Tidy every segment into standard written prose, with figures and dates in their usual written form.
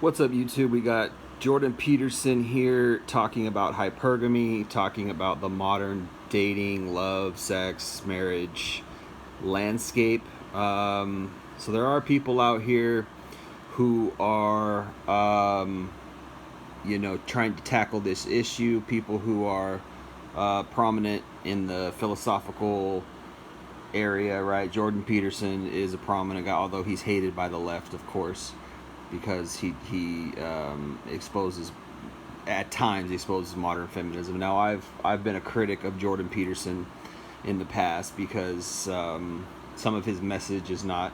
What's up, YouTube? We got Jordan Peterson here talking about hypergamy, talking about the modern dating, love, sex, marriage landscape. So there are people out here who are, trying to tackle this issue. People who are prominent in the philosophical area, right? Jordan Peterson is a prominent guy, although he's hated by the left, of course, because he exposes, at times exposes modern feminism. Now I've been a critic of Jordan Peterson in the past because some of his message is not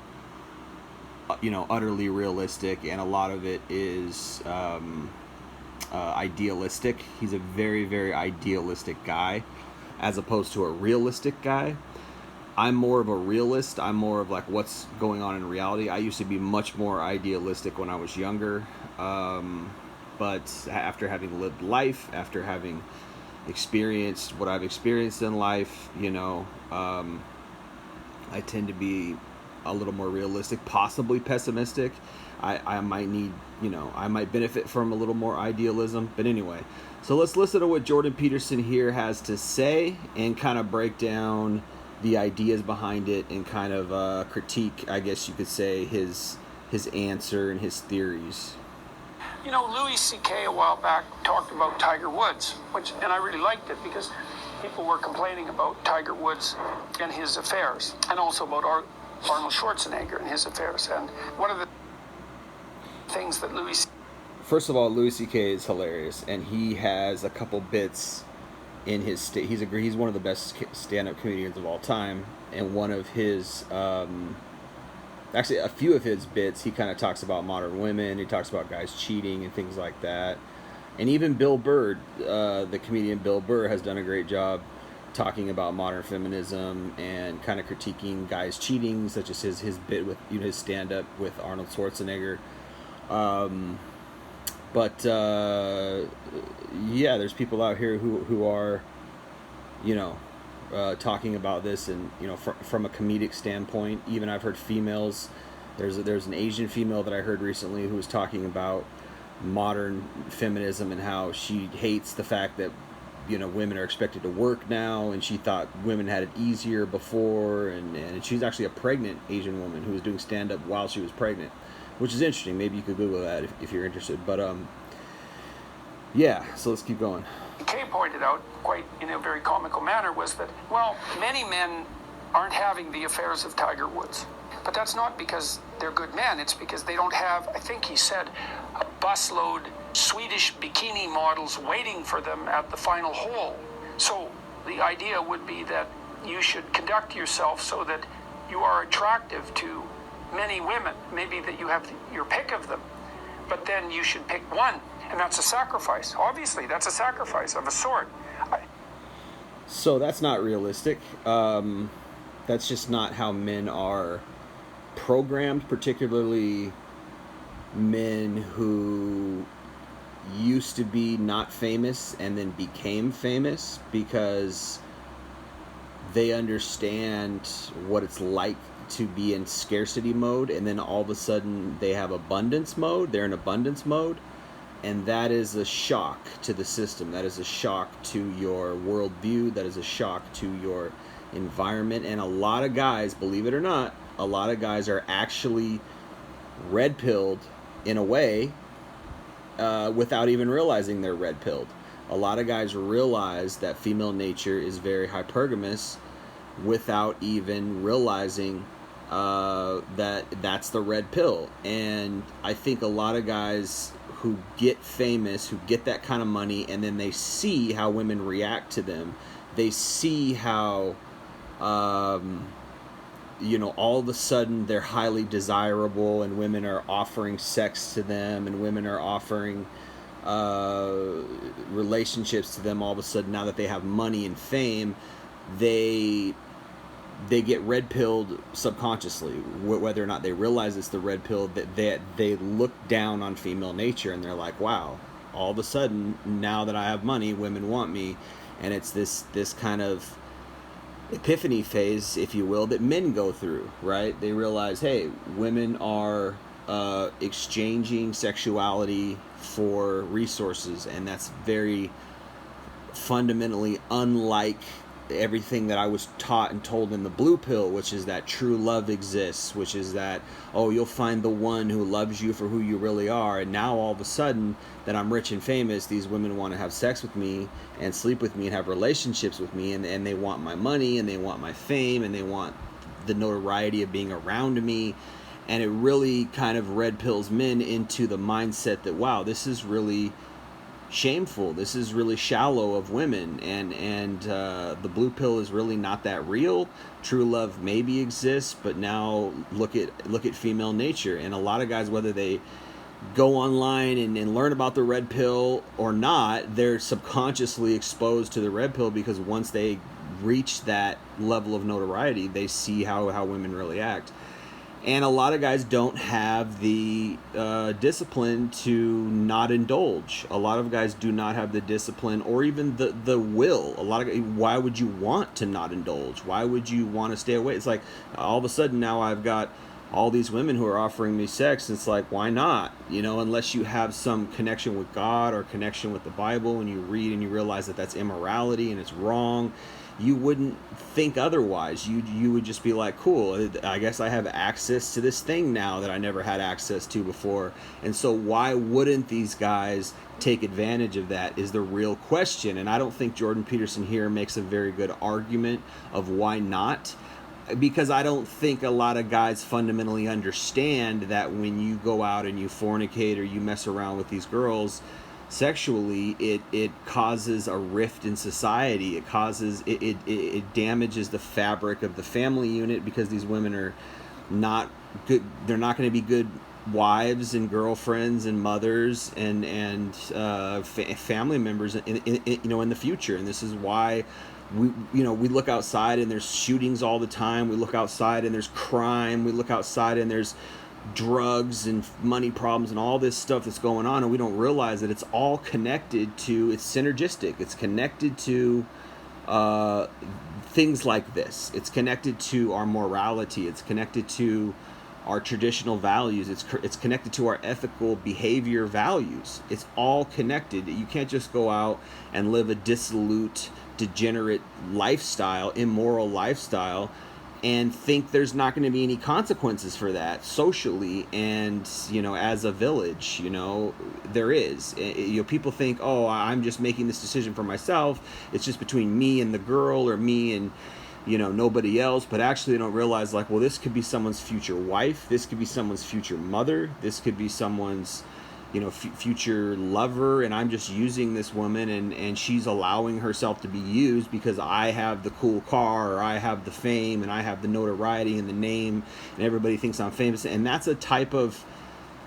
utterly realistic, and a lot of it is idealistic. He's a very, very idealistic guy as opposed to a realistic guy. I'm more of a realist. I'm more of like what's going on in reality. I used to be much more idealistic when I was younger. But after having lived life, after having experienced what I've experienced in life, I tend to be a little more realistic, possibly pessimistic. I might need, I might benefit from a little more idealism. But anyway, so let's listen to what Jordan Peterson here has to say and kind of break down the ideas behind it and kind of critique, I guess you could say, his answer and his theories. Louis C.K. a while back talked about Tiger Woods, and I really liked it because people were complaining about Tiger Woods and his affairs, and also about Arnold Schwarzenegger and his affairs. And one of the things that First of all, Louis C.K. is hilarious, and he has a couple bits in his he's one of the best stand-up comedians of all time, and one of his actually a few of his bits, he kind of talks about modern women. He talks about guys cheating and things like that. And even Bill Burr, the comedian Bill Burr, has done a great job talking about modern feminism and kind of critiquing guys cheating, such as his bit with his stand-up with Arnold Schwarzenegger. But yeah, there's people out here who are, talking about this, and from a comedic standpoint. Even I've heard females. There's an Asian female that I heard recently who was talking about modern feminism and how she hates the fact that women are expected to work now, and she thought women had it easier before, and she's actually a pregnant Asian woman who was doing stand-up while she was pregnant, which is interesting. Maybe you could Google that if you're interested. But yeah, so let's keep going. Kay pointed out, quite in a very comical manner, was that, well, many men aren't having the affairs of Tiger Woods. But that's not because they're good men. It's because they don't have, I think he said, a busload Swedish bikini models waiting for them at the final hole. So the idea would be that you should conduct yourself so that you are attractive to many women. Maybe that you have your pick of them, but then you should pick one, and that's a sacrifice. Obviously, that's a sacrifice of a sort. So that's not realistic. That's just not how men are programmed, particularly men who used to be not famous and then became famous because they understand what it's like to be in scarcity mode, and then all of a sudden they have abundance mode. They're in abundance mode, and that is a shock to the system. That is a shock to your worldview. That is a shock to your environment. And a lot of guys, believe it or not, a lot of guys are actually red-pilled in a way without even realizing they're red-pilled. A lot of guys realize that female nature is very hypergamous without even realizing that's the red pill. And I think a lot of guys who get famous, who get that kind of money, and then they see how women react to them, they see how all of a sudden they're highly desirable, and women are offering sex to them, and women are offering relationships to them. All of a sudden, now that they have money and fame, they get red pilled subconsciously, whether or not they realize it's the red pill. That they look down on female nature, and they're like, wow, all of a sudden now that I have money, women want me. And it's this kind of epiphany phase, if you will, that men go through, right? They realize, hey, women are exchanging sexuality for resources, and that's very fundamentally unlike everything that I was taught and told in the blue pill, which is that true love exists, which is that, oh, you'll find the one who loves you for who you really are. And now all of a sudden that I'm rich and famous, these women want to have sex with me and sleep with me and have relationships with me, and they want my money and they want my fame and they want the notoriety of being around me. And it really kind of red pills men into the mindset that, wow, this is really shameful, this is really shallow of women, and the blue pill is really not that real. True love maybe exists, but now look at female nature. And a lot of guys, whether they go online and learn about the red pill or not, they're subconsciously exposed to the red pill, because once they reach that level of notoriety, they see how women really act. And a lot of guys don't have the discipline to not indulge. A lot of guys do not have the discipline or even the will. Why would you want to not indulge? Why would you want to stay away? It's like all of a sudden now I've got all these women who are offering me sex. It's like, why not? Unless you have some connection with God or connection with the Bible, and you read and you realize that that's immorality and it's wrong, you wouldn't think otherwise. You would just be like, cool, I guess I have access to this thing now that I never had access to before. And so why wouldn't these guys take advantage of that is the real question. And I don't think Jordan Peterson here makes a very good argument of why not, because I don't think a lot of guys fundamentally understand that when you go out and you fornicate or you mess around with these girls sexually, it causes a rift in society. It damages the fabric of the family unit, because these women are not good. They're not going to be good wives and girlfriends and mothers and family members in the future. And this is why we look outside and there's shootings all the time. We look outside and there's crime. We look outside and there's drugs and money problems and all this stuff that's going on, and we don't realize that it's all connected to, it's synergistic, it's connected to things like this. It's connected to our morality, it's connected to our traditional values, it's connected to our ethical behavior values. It's all connected. You can't just go out and live a dissolute, degenerate lifestyle, immoral lifestyle, and think there's not going to be any consequences for that socially and as a village. There is. People think, oh, I'm just making this decision for myself, it's just between me and the girl, or me and nobody else. But actually they don't realize, like, well, this could be someone's future wife, this could be someone's future mother, this could be someone's future lover, and I'm just using this woman, and she's allowing herself to be used because I have the cool car, or I have the fame, and I have the notoriety and the name, and everybody thinks I'm famous. And that's a type of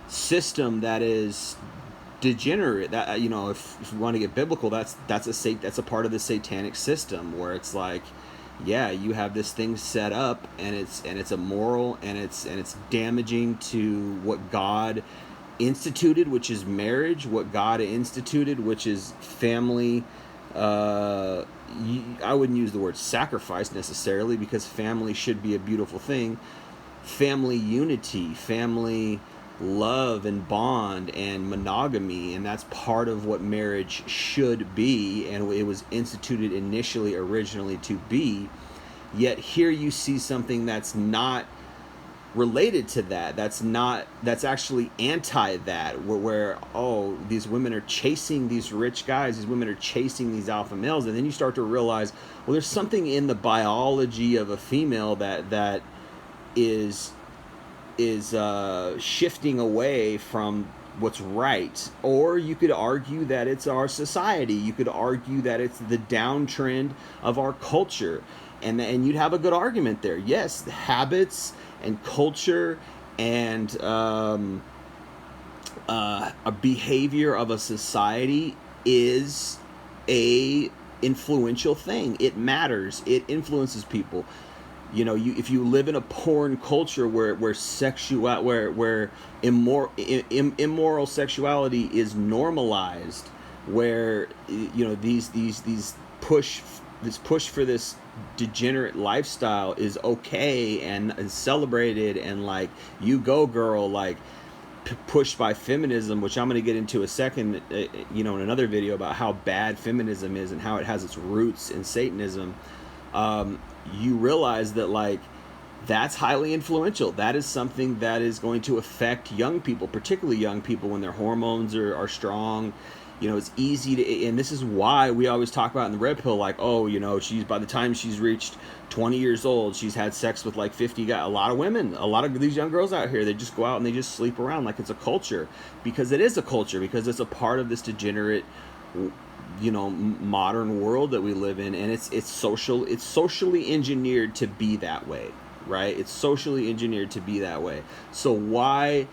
system that is degenerate. That if you want to get biblical, that's a part of the satanic system, where it's like, yeah, you have this thing set up, and it's immoral, and it's damaging to what God instituted, which is marriage, what God instituted, which is family. I wouldn't use the word sacrifice necessarily, because family should be a beautiful thing. Family unity, family love and bond and monogamy, and that's part of what marriage should be, and it was instituted originally to be. Yet here you see something that's not related to that, that's actually anti that, where these women are chasing these rich guys, these women are chasing these alpha males. And then you start to realize, well, there's something in the biology of a female that is shifting away from what's right. Or you could argue that it's our society, you could argue that it's the downtrend of our culture, and you'd have a good argument there. Yes, the habits and culture and a behavior of a society is a influential thing. It matters. It influences people. If you live in a porn culture where immoral sexuality is normalized, where these push for this degenerate lifestyle is okay and celebrated, and like, you go girl, like, pushed by feminism, which I'm going to get into a second, in another video about how bad feminism is and how it has its roots in Satanism, you realize that, like, that's highly influential. That is something that is going to affect young people, particularly young people when their hormones are strong. It's easy to, and this is why we always talk about in the red pill, like, oh, she's, by the time she's reached 20 years old, she's had sex with like 50 guys. A lot of women, a lot of these young girls out here, they just go out and they just sleep around like it's a culture, because it is a culture, because it's a part of this degenerate, modern world that we live in, and it's socially engineered to be that way, right? It's socially engineered to be that way. So why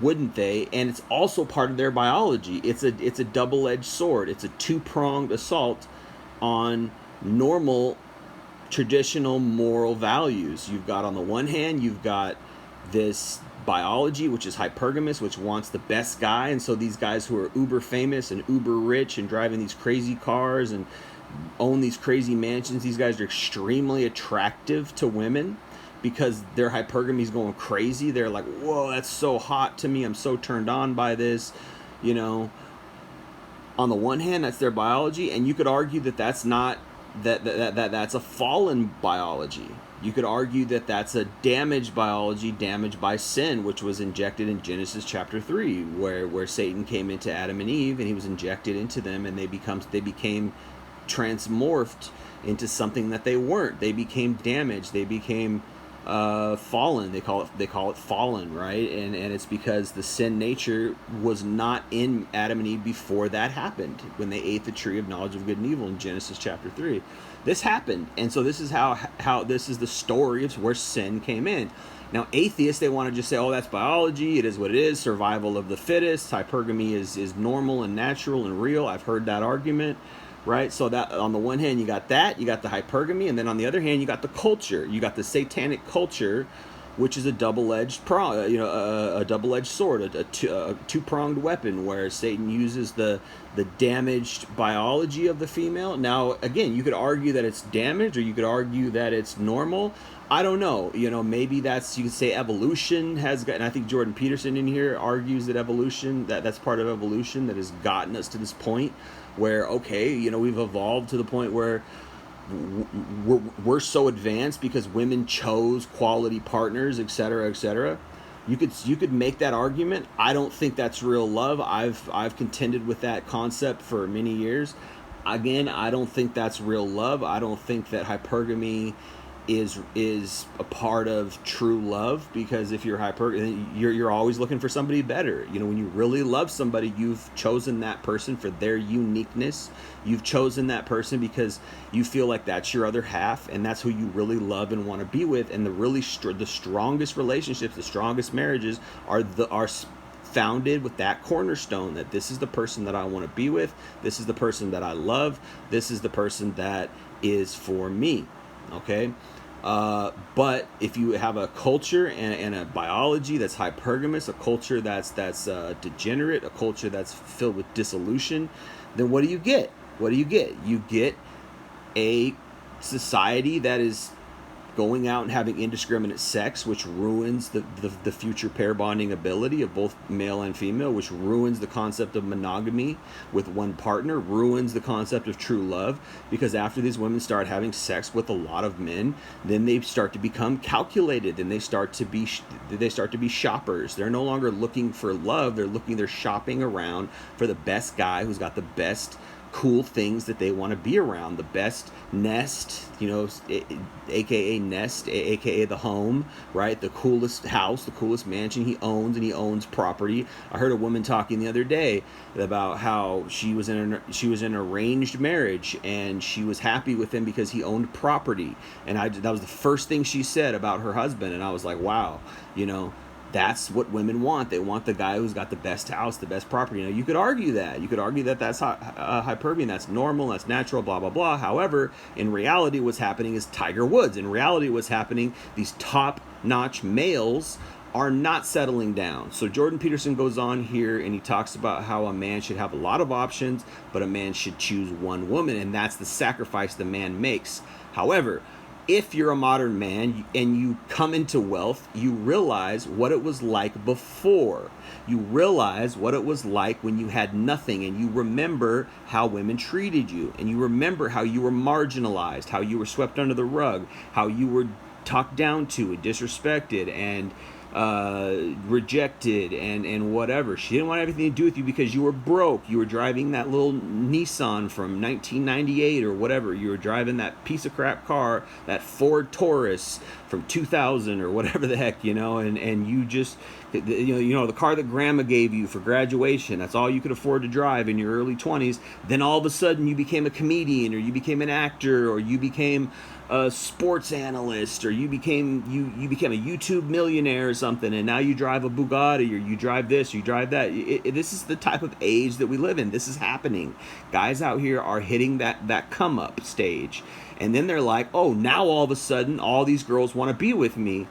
wouldn't they? And it's also part of their biology. It's a double-edged sword. It's a two-pronged assault on normal, traditional moral values. You've got, on the one hand, you've got this biology, which is hypergamous, which wants the best guy. And so these guys who are uber famous and uber rich and driving these crazy cars and own these crazy mansions, these guys are extremely attractive to women, because their hypergamy is going crazy. They're like, whoa, that's so hot to me. I'm so turned on by this. On the one hand, that's their biology, and you could argue that that's not that's a fallen biology. You could argue that that's a damaged biology, damaged by sin, which was injected in Genesis chapter 3, where Satan came into Adam and Eve, and he was injected into them, and they became transmorphed into something that they weren't. They became damaged. They became fallen. They call it fallen, right? And it's because the sin nature was not in Adam and Eve before that happened, when they ate the tree of knowledge of good and evil in Genesis chapter 3. This happened, and so this is how this is the story of where sin came in. Now, atheists, they want to just say, oh, that's biology, it is what it is, survival of the fittest, hypergamy is normal and natural and real. I've heard that argument. Right, so that on the one hand you got the hypergamy, and then on the other hand you got the culture. You got the satanic culture, which is a double-edged a double-edged sword, a two-pronged weapon, where Satan uses the damaged biology of the female. Now, again, you could argue that it's damaged, or you could argue that it's normal. I don't know. Maybe you could say evolution has gotten. I think Jordan Peterson in here argues that evolution, that's part of evolution that has gotten us to this point where, okay, we've evolved to the point where we're so advanced because women chose quality partners, etc., etc. You could make that argument. I don't think that's real love. I've contended with that concept for many years. Again, I don't think that's real love. I don't think that hypergamy is a part of true love, because if you're you're always looking for somebody better. When you really love somebody, you've chosen that person for their uniqueness. You've chosen that person because you feel like that's your other half, and that's who you really love and want to be with. And the strongest relationships, the strongest marriages are founded with that cornerstone, that this is the person that I want to be with, this is the person that I love, this is the person that is for me. Okay, but if you have a culture and a biology that's hypergamous, a culture that's degenerate, a culture that's filled with dissolution, then what do you get? You get a society that is going out and having indiscriminate sex, which ruins the future pair bonding ability of both male and female, which ruins the concept of monogamy with one partner, ruins the concept of true love, because after these women start having sex with a lot of men, then they start to become calculated, and they start to be shoppers. They're no longer looking for love, they're shopping around for the best guy who's got the best cool things that they want to be around, the best nest, aka nest, aka the home, right? The coolest house, the coolest mansion he owns, and he owns property. I heard a woman talking the other day about how she was in an arranged marriage, and she was happy with him because he owned property. And that was the first thing she said about her husband, and I was like, wow, that's what women want. They want the guy who's got the best house, the best property. You could argue that. You could argue that that's hypergamy, that's normal, that's natural, blah, blah, blah. However, in reality, what's happening is Tiger Woods. In reality, what's happening, these top-notch males are not settling down. So Jordan Peterson goes on here, and he talks about how a man should have a lot of options, but a man should choose one woman, and that's the sacrifice the man makes. However, if you're a modern man and you come into wealth, you realize what it was like before. You realize what it was like when you had nothing, and you remember how women treated you, and you remember how you were marginalized, how you were swept under the rug, how you were talked down to and disrespected and rejected and whatever. She didn't want anything to do with you because you were broke. You were driving that little Nissan from 1998 or whatever. You were driving that piece of crap car, that Ford Taurus from 2000 or whatever the heck, and you just, the car that grandma gave you for graduation, that's all you could afford to drive in your early 20s. Then all of a sudden you became a comedian, or you became an actor, or you became a sports analyst, or you became a YouTube millionaire or something, and now you drive a Bugatti, or you drive this, you drive that. This is the type of age that we live in. This is happening. Guys out here are hitting that come up stage, and then they're like, oh, now all of a sudden all these girls want to be with me,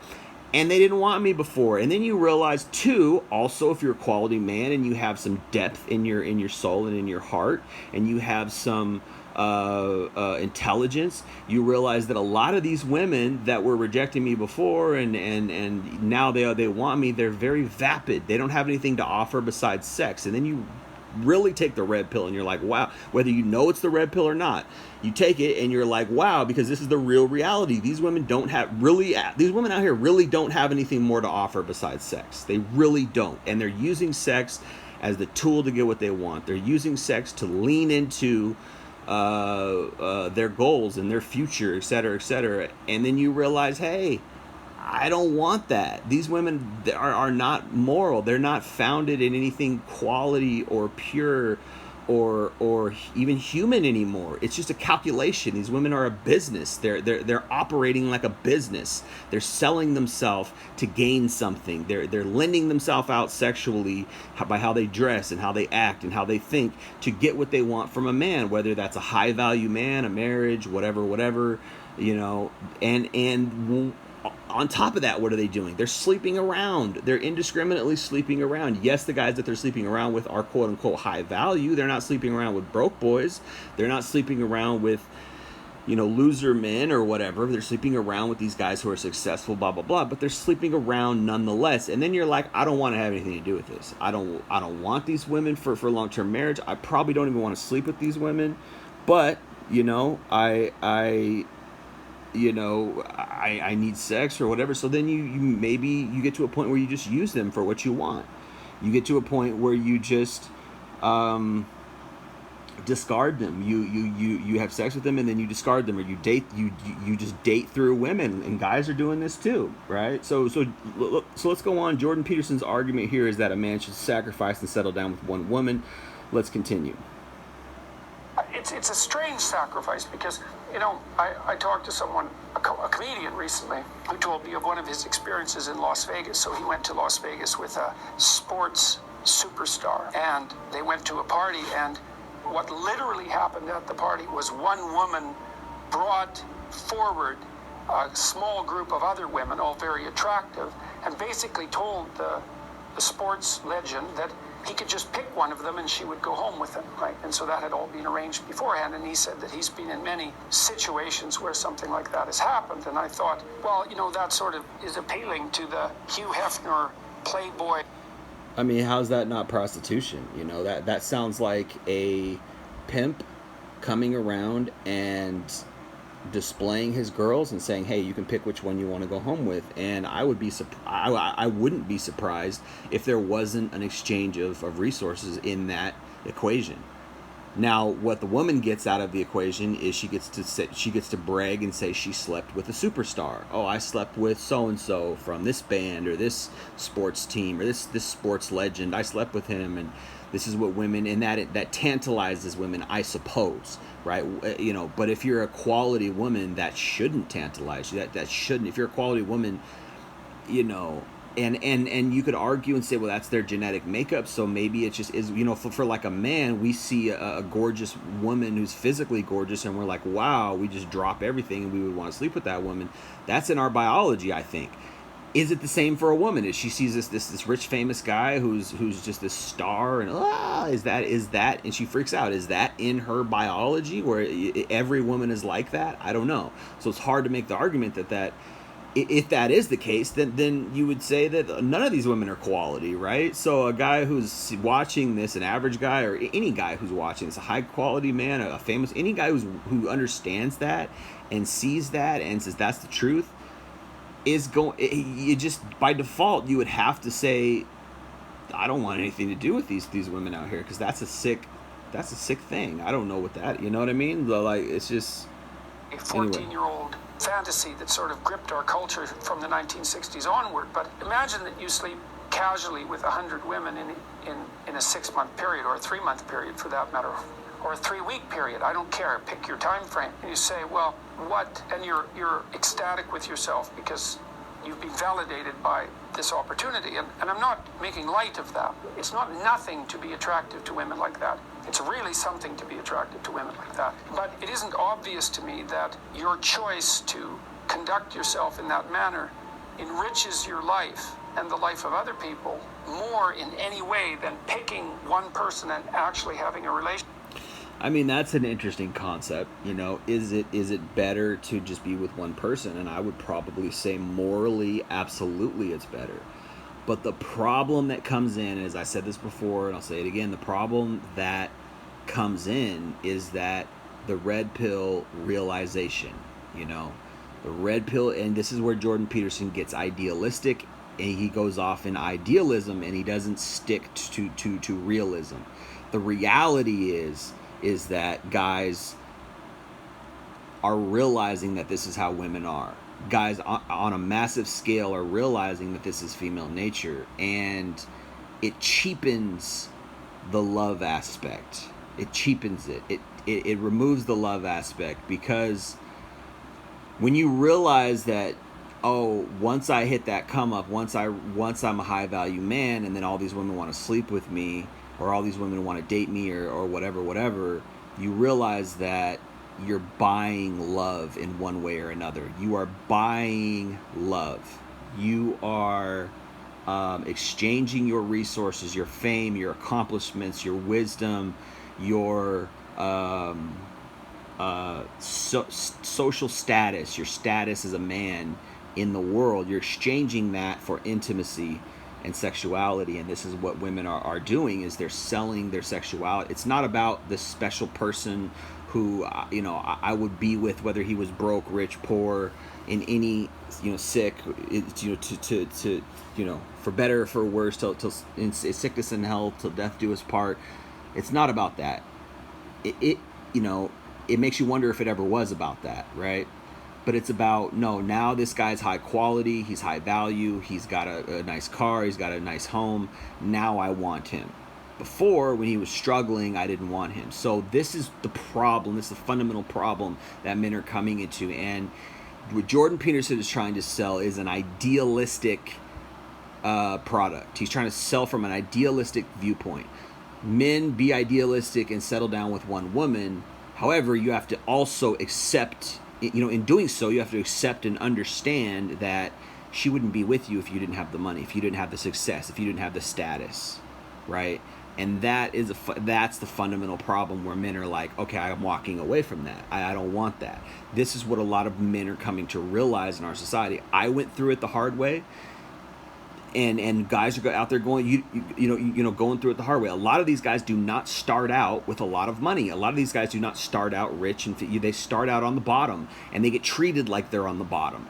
and they didn't want me before. And then you realize too, also, if you're a quality man and you have some depth in your soul and in your heart, and you have some intelligence, you realize that a lot of these women that were rejecting me before and now they want me, they're very vapid. They don't have anything to offer besides sex. And then you really take the red pill and you're like, wow, whether you know it's the red pill or not, you take it and you're like, wow, because this is the real reality. These women out here really don't have anything more to offer besides sex. They really don't. And they're using sex as the tool to get what they want. They're using sex to lean into their goals and their future, etc., etc. And then you realize, hey, I don't want that. These women are not moral. They're not founded in anything quality or pure or even human anymore. It's just a calculation. These women are a business. They're operating like a business. They're selling themselves to gain something. They're lending themselves out sexually by how they dress and how they act and how they think to get what they want from a man, whether that's a high value man, a marriage, whatever, and on top of that, what are they doing? They're sleeping around. They're indiscriminately sleeping around. Yes, the guys that they're sleeping around with are quote unquote high value. They're not sleeping around with broke boys. They're not sleeping around with, loser men or whatever. They're sleeping around with these guys who are successful, blah, blah, blah. But they're sleeping around nonetheless. And then you're like, I don't want to have anything to do with this. I don't want these women for long-term marriage. I probably don't even want to sleep with these women. But, I need sex or whatever. So then you get to a point where you just use them for what you want. You get to a point where you just discard them. You have sex with them and then you discard them, or you just date through women, and guys are doing this too, right? So let's go on. Jordan Peterson's argument here is that a man should sacrifice and settle down with one woman. Let's continue. It's a strange sacrifice because, I talked to someone, a comedian recently, who told me of one of his experiences in Las Vegas. So he went to Las Vegas with a sports superstar, and they went to a party, and what literally happened at the party was one woman brought forward a small group of other women, all very attractive, and basically told the sports legend that he could just pick one of them and she would go home with him, right? And so that had all been arranged beforehand. And he said that he's been in many situations where something like that has happened. And I thought, well, that sort of is appealing to the Hugh Hefner playboy. I mean, how's that not prostitution? That sounds like a pimp coming around and displaying his girls and saying, hey, you can pick which one you want to go home with. And I wouldn't be surprised if there wasn't an exchange of resources in that equation. Now, what the woman gets out of the equation is she gets to brag and say she slept with a superstar. Oh, I slept with so and so from this band or this sports team or this sports legend. I slept with him, and this is what women, and that tantalizes women, I suppose, right? But if you're a quality woman, that shouldn't tantalize you. That shouldn't. If you're a quality woman, and you could argue and say, well, that's their genetic makeup, so maybe it just is, for like a man, we see a gorgeous woman who's physically gorgeous, and we're like, wow, we just drop everything and we would want to sleep with that woman. That's in our biology, I think. Is it the same for a woman? Is she sees this rich famous guy who's just this star, and is that and she freaks out? Is that in her biology where every woman is like that? I don't know. So it's hard to make the argument that if that is the case, then you would say that none of these women are quality, right? So a guy who's watching this, an average guy, or any guy who's watching this, a high quality man, a famous, any guy who understands that and sees that and says that's the truth, is going. You just by default you would have to say, I don't want anything to do with these women out here, because that's a sick thing. I don't know what that. You know what I mean? Like, it's just a 14-year-old fantasy that sort of gripped our culture from the 1960s onward. But imagine that you sleep casually with 100 women in a 6-month period, or a 3-month period for that matter, or a 3-week period. I don't care. Pick your time frame. And you say, well, what? And you're ecstatic with yourself because you've been validated by this opportunity. And I'm not making light of that. It's not nothing to be attractive to women like that. It's really something to be attracted to women like that. But it isn't obvious to me that your choice to conduct yourself in that manner enriches your life and the life of other people more in any way than picking one person and actually having a relationship. I mean, that's an interesting concept. Is it better to just be with one person? And I would probably say morally, absolutely it's better. But the problem that comes in, as I said this before, and I'll say it again, the problem that comes in is that the red pill realization, the red pill, and this is where Jordan Peterson gets idealistic, and he goes off in idealism, and he doesn't stick to realism. The reality is that guys are realizing that this is how women are. Guys on a massive scale are realizing that this is female nature, and it cheapens the love aspect. It cheapens it. It removes the love aspect, because when you realize that, once I hit that come up, once I'm a high value man, and then all these women want to sleep with me, or all these women want to date me, or whatever, you realize that you're buying love in one way or another. You are buying love. You are exchanging your resources, your fame, your accomplishments, your wisdom, your social status, your status as a man in the world. You're exchanging that for intimacy and sexuality, and this is what women are doing, is they're selling their sexuality. It's not about the special person who I would be with, whether he was broke, rich, poor, in any sick, to for better or for worse, till in sickness and health, till death do us part. It's not about that. It makes you wonder if it ever was about that, right? But it's about, no, now this guy's high quality, he's high value, he's got a nice car, he's got a nice home, now I want him. Before, when he was struggling, I didn't want him. So this is the problem, this is the fundamental problem that men are coming into. And what Jordan Peterson is trying to sell is an idealistic product. He's trying to sell from an idealistic viewpoint. Men, be idealistic and settle down with one woman. However, you have to also accept, in doing so, you have to accept and understand that she wouldn't be with you if you didn't have the money, if you didn't have the success, if you didn't have the status, right? And that's the fundamental problem, where men are like, okay, I'm walking away from that. I don't want that. This is what a lot of men are coming to realize in our society. I went through it the hard way, and guys are out there going, going through it the hard way. A lot of these guys do not start out with a lot of money. A lot of these guys do not start out rich, and they start out on the bottom, and they get treated like they're on the bottom.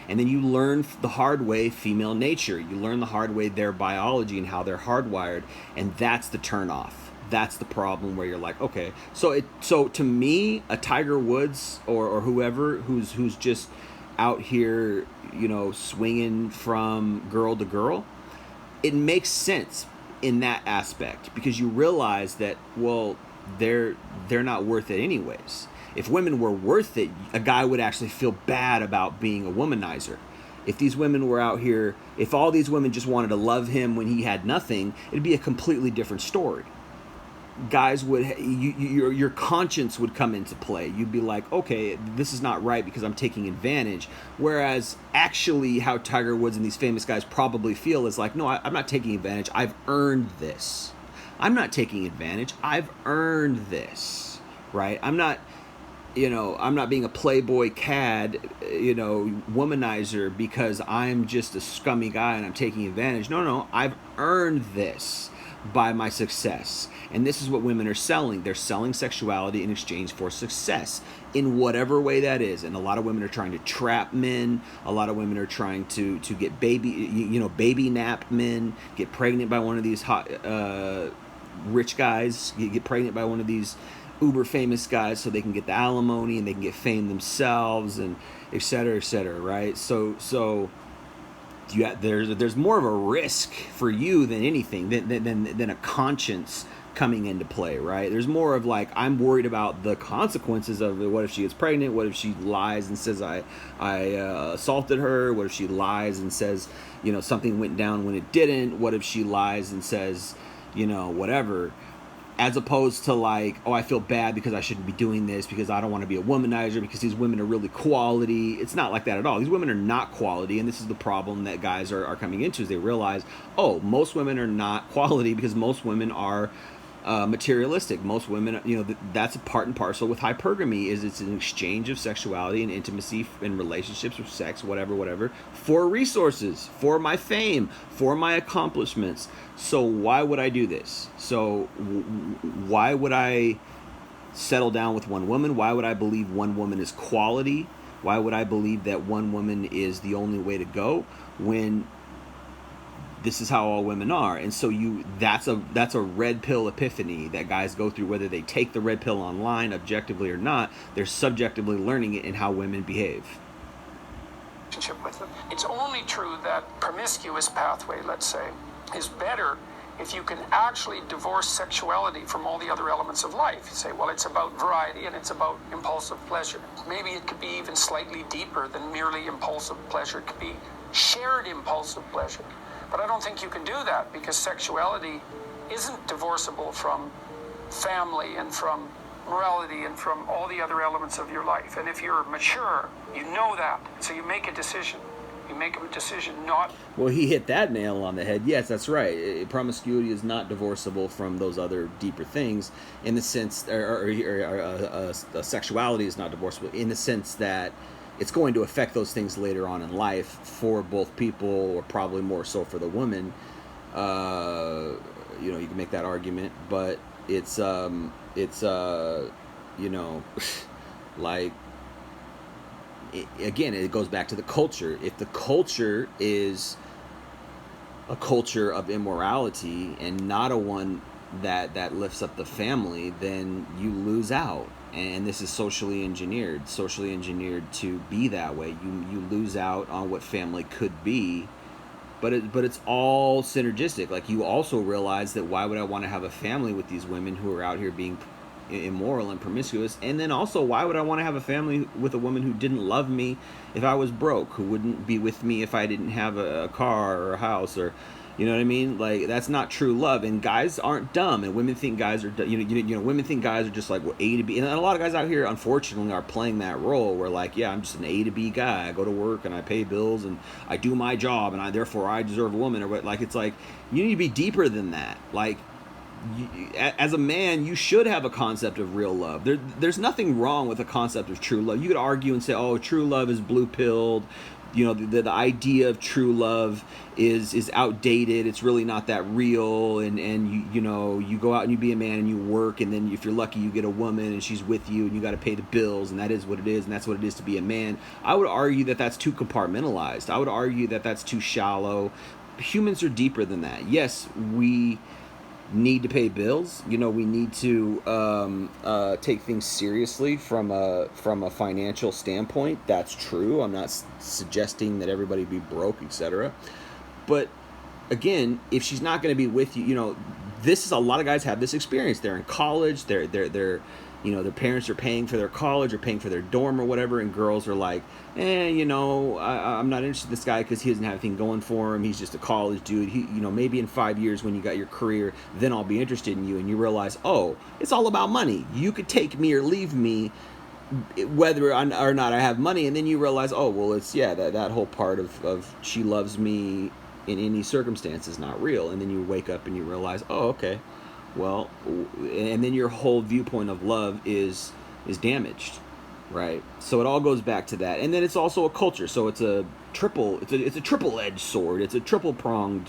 And then you learn the hard way female nature. You learn the hard way their biology and how they're hardwired, and that's the turnoff. That's the problem, where you're like, okay. So to me, a Tiger Woods or whoever who's just out here, swinging from girl to girl, it makes sense in that aspect, because you realize that, well, they're not worth it anyways. If women were worth it, a guy would actually feel bad about being a womanizer. If these women were out here, if all these women just wanted to love him when he had nothing, it'd be a completely different story. guys would your conscience would come into play. You'd be like, okay, this is not right because I'm taking advantage. Whereas actually how Tiger Woods and these famous guys probably feel is like, no, I'm not taking advantage. I've earned this. I'm not taking advantage. I've earned this, right? I'm not being a playboy cad, womanizer because I'm just a scummy guy and I'm taking advantage. No, I've earned this by my success. And this is what women are selling. They're selling sexuality in exchange for success in whatever way that is. And a lot of women are trying to trap men. A lot of women are trying to get baby nap men, get pregnant by one of these hot, rich guys, get pregnant by one of these uber famous guys so they can get the alimony and they can get fame themselves, and et cetera, right? So there's more of a risk for you than anything, than a conscience coming into play, right? There's more of like, I'm worried about the consequences of it. What if she gets pregnant? What if she lies and says I assaulted her? What if she lies and says, something went down when it didn't? What if she lies and says, whatever? As opposed to like, oh, I feel bad because I shouldn't be doing this because I don't want to be a womanizer because these women are really quality. It's not like that at all. These women are not quality, and this is the problem that guys are coming into, is they realize, oh, most women are not quality because most women are materialistic. Most women, that's a part and parcel with hypergamy, is it's an exchange of sexuality and intimacy and relationships with sex, whatever, for resources, for my fame, for my accomplishments. So why would I do this? So why would I settle down with one woman? Why would I believe one woman is quality? Why would I believe that one woman is the only way to go when this is how all women are? And so that's a red pill epiphany that guys go through, whether they take the red pill online objectively or not. They're subjectively learning it in how women behave. With them. It's only true that promiscuous pathway, let's say, is better if you can actually divorce sexuality from all the other elements of life. You say, well, it's about variety and it's about impulsive pleasure. Maybe it could be even slightly deeper than merely impulsive pleasure. It could be shared impulsive pleasure. But I don't think you can do that because sexuality isn't divorceable from family and from morality and from all the other elements of your life. And if you're mature, you know that. So you make a decision. You make a decision not... Well, he hit that nail on the head. Yes, that's right. Promiscuity is not divorceable from those other deeper things in the sense, or sexuality is not divorceable in the sense that it's going to affect those things later on in life for both people, or probably more so for the woman. You can make that argument, but it's like, again, it goes back to the culture. If the culture is a culture of immorality and not a one that lifts up the family, then you lose out. And this is socially engineered to be that way. You lose out on what family could be, but it's all synergistic. Like, you also realize that why would I want to have a family with these women who are out here being immoral and promiscuous? And then also, why would I want to have a family with a woman who didn't love me if I was broke, who wouldn't be with me if I didn't have a car or a house, or you know what I mean? Like, that's not true love. And guys aren't dumb, and women think guys are women think guys are just like, well, A to B. And a lot of guys out here, unfortunately, are playing that role where, like, yeah, I'm just an A to B guy. I go to work and I pay bills and I do my job, and therefore I deserve a woman. Or what? Like, it's like, you need to be deeper than that. Like, as a man, you should have a concept of real love. There's nothing wrong with a concept of true love. You could argue and say, oh, true love is blue-pilled. The idea of true love is outdated. It's really not that real. And you go out and you be a man and you work, and then if you're lucky, you get a woman and she's with you and you got to pay the bills, and that is what it is, and that's what it is to be a man. I would argue that that's too compartmentalized. I would argue that that's too shallow. Humans are deeper than that. Yes, we need to pay bills. We need to take things seriously from a financial standpoint. That's true. I'm not suggesting that everybody be broke, etc. But again, if she's not going to be with you, this is a lot of guys have this experience. They're in college. They're their parents are paying for their college or paying for their dorm or whatever, and girls are like, I'm not interested in this guy because he doesn't have anything going for him. He's just a college dude. Maybe in 5 years when you got your career, then I'll be interested in you. And you realize, oh, it's all about money. You could take me or leave me, whether or not I have money. And then you realize, oh, well, it's that whole part of she loves me in any circumstance is not real. And then you wake up and you realize, oh, okay, well, and then your whole viewpoint of love is damaged, right? So it all goes back to that. And then it's also a culture. So it's a triple-edged sword. It's a triple-pronged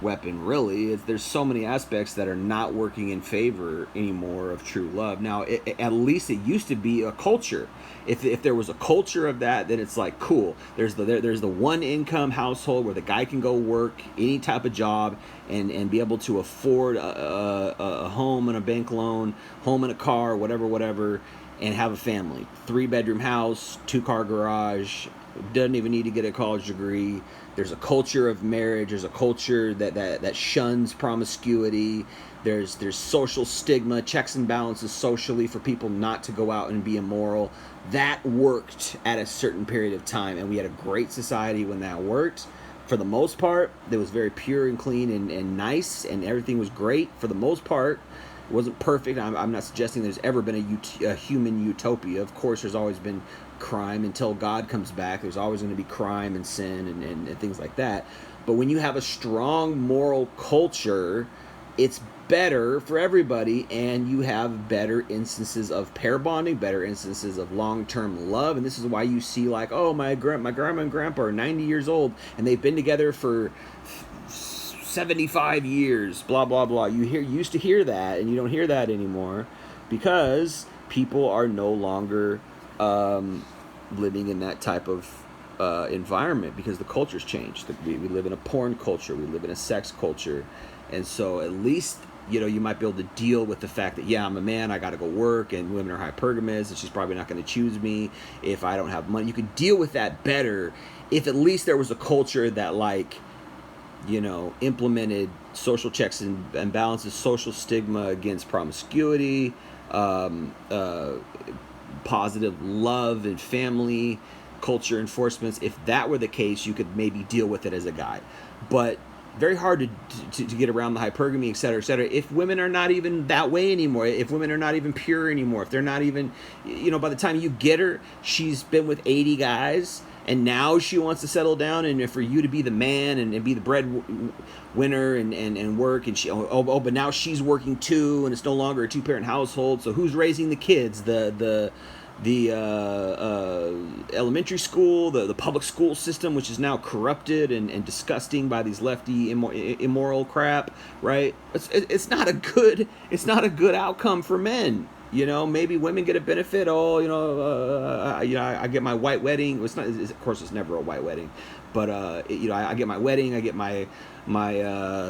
weapon, really. There's so many aspects that are not working in favor anymore of true love. Now, at least it used to be a culture. If there was a culture of that, then it's like, cool. There's the one income household where the guy can go work any type of job and be able to afford a home and a bank loan, home and a car, whatever, and have a family. 3-bedroom house, 2-car garage, doesn't even need to get a college degree. There's a culture of marriage. There's a culture that shuns promiscuity. There's social stigma, checks and balances socially for people not to go out and be immoral. That worked at a certain period of time, and we had a great society when that worked. For the most part, it was very pure and clean and nice, and everything was great for the most part. It wasn't perfect. I'm not suggesting there's ever been a human utopia. Of course, there's always been crime until God comes back. There's always going to be crime and sin and things like that. But when you have a strong moral culture, it's better for everybody, and you have better instances of pair bonding, better instances of long-term love. And this is why you see, like, oh, my grandma and grandpa are 90 years old and they've been together for 75 years, blah blah blah. You used to hear that, and you don't hear that anymore because people are no longer living in that type of environment, because the culture's changed. We live in a porn culture, we live in a sex culture. And so at least, you might be able to deal with the fact that, I'm a man, I got to go work, and women are hypergamous, and she's probably not going to choose me if I don't have money. You could deal with that better if at least there was a culture that, like, implemented social checks and balances, social stigma against promiscuity, positive love and family, culture enforcements. If that were the case, you could maybe deal with it as a guy. But very hard to get around the hypergamy, et cetera, et cetera, if women are not even that way anymore, if women are not even pure anymore, if they're not even, by the time you get her, she's been with 80 guys, and now she wants to settle down, and for you to be the man and be the breadwinner and work, and but now she's working too, and it's no longer a 2-parent household, so who's raising the kids? The elementary school, the public school system, which is now corrupted and disgusting by these lefty immoral crap, right? It's not a good outcome for men. Maybe women get a benefit. I get my white wedding. Of course, it's never a white wedding, but I get my wedding. I get my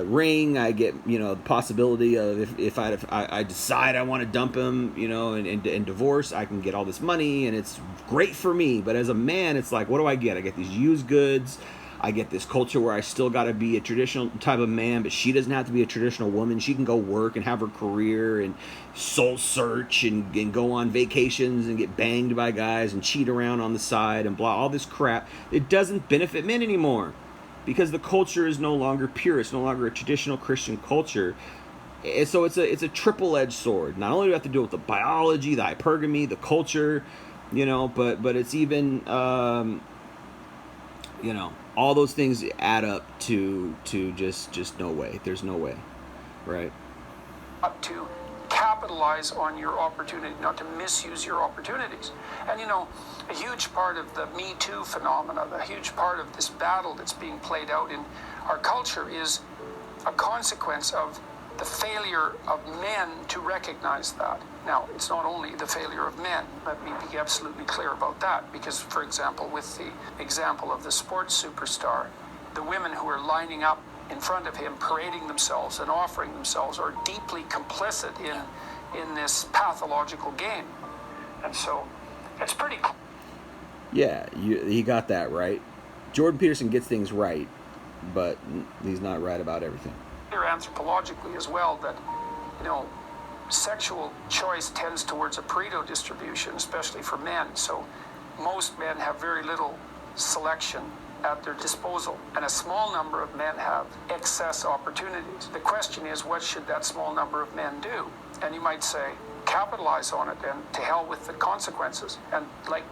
ring. I get the possibility of if I decide I want to dump him, and divorce, I can get all this money, and it's great for me. But as a man, it's like, what do I get? I get these used goods. I get this culture where I still got to be a traditional type of man, but she doesn't have to be a traditional woman. She can go work and have her career and soul search and go on vacations and get banged by guys and cheat around on the side and blah, all this crap. It doesn't benefit men anymore because the culture is no longer pure. It's no longer a traditional Christian culture. And so it's a triple-edged sword. Not only do we have to deal with the biology, the hypergamy, the culture, but it's even, all those things add up to just no way. There's no way, right? Up to capitalize on your opportunity, not to misuse your opportunities. And a huge part of the Me Too phenomena, a huge part of this battle that's being played out in our culture is a consequence of the failure of men to recognize that. Now, it's not only the failure of men. Let me be absolutely clear about that, because, for example, with the example of the sports superstar, the women who are lining up in front of him, parading themselves and offering themselves, are deeply complicit in this pathological game. And so, it's pretty cool. Yeah, he got that right. Jordan Peterson gets things right, but he's not right about everything. clear anthropologically as well that, sexual choice tends towards a Pareto distribution, especially for men. So most men have very little selection at their disposal, and a small number of men have excess opportunities. The question is, what should that small number of men do? And you might say, capitalize on it and to hell with the consequences. And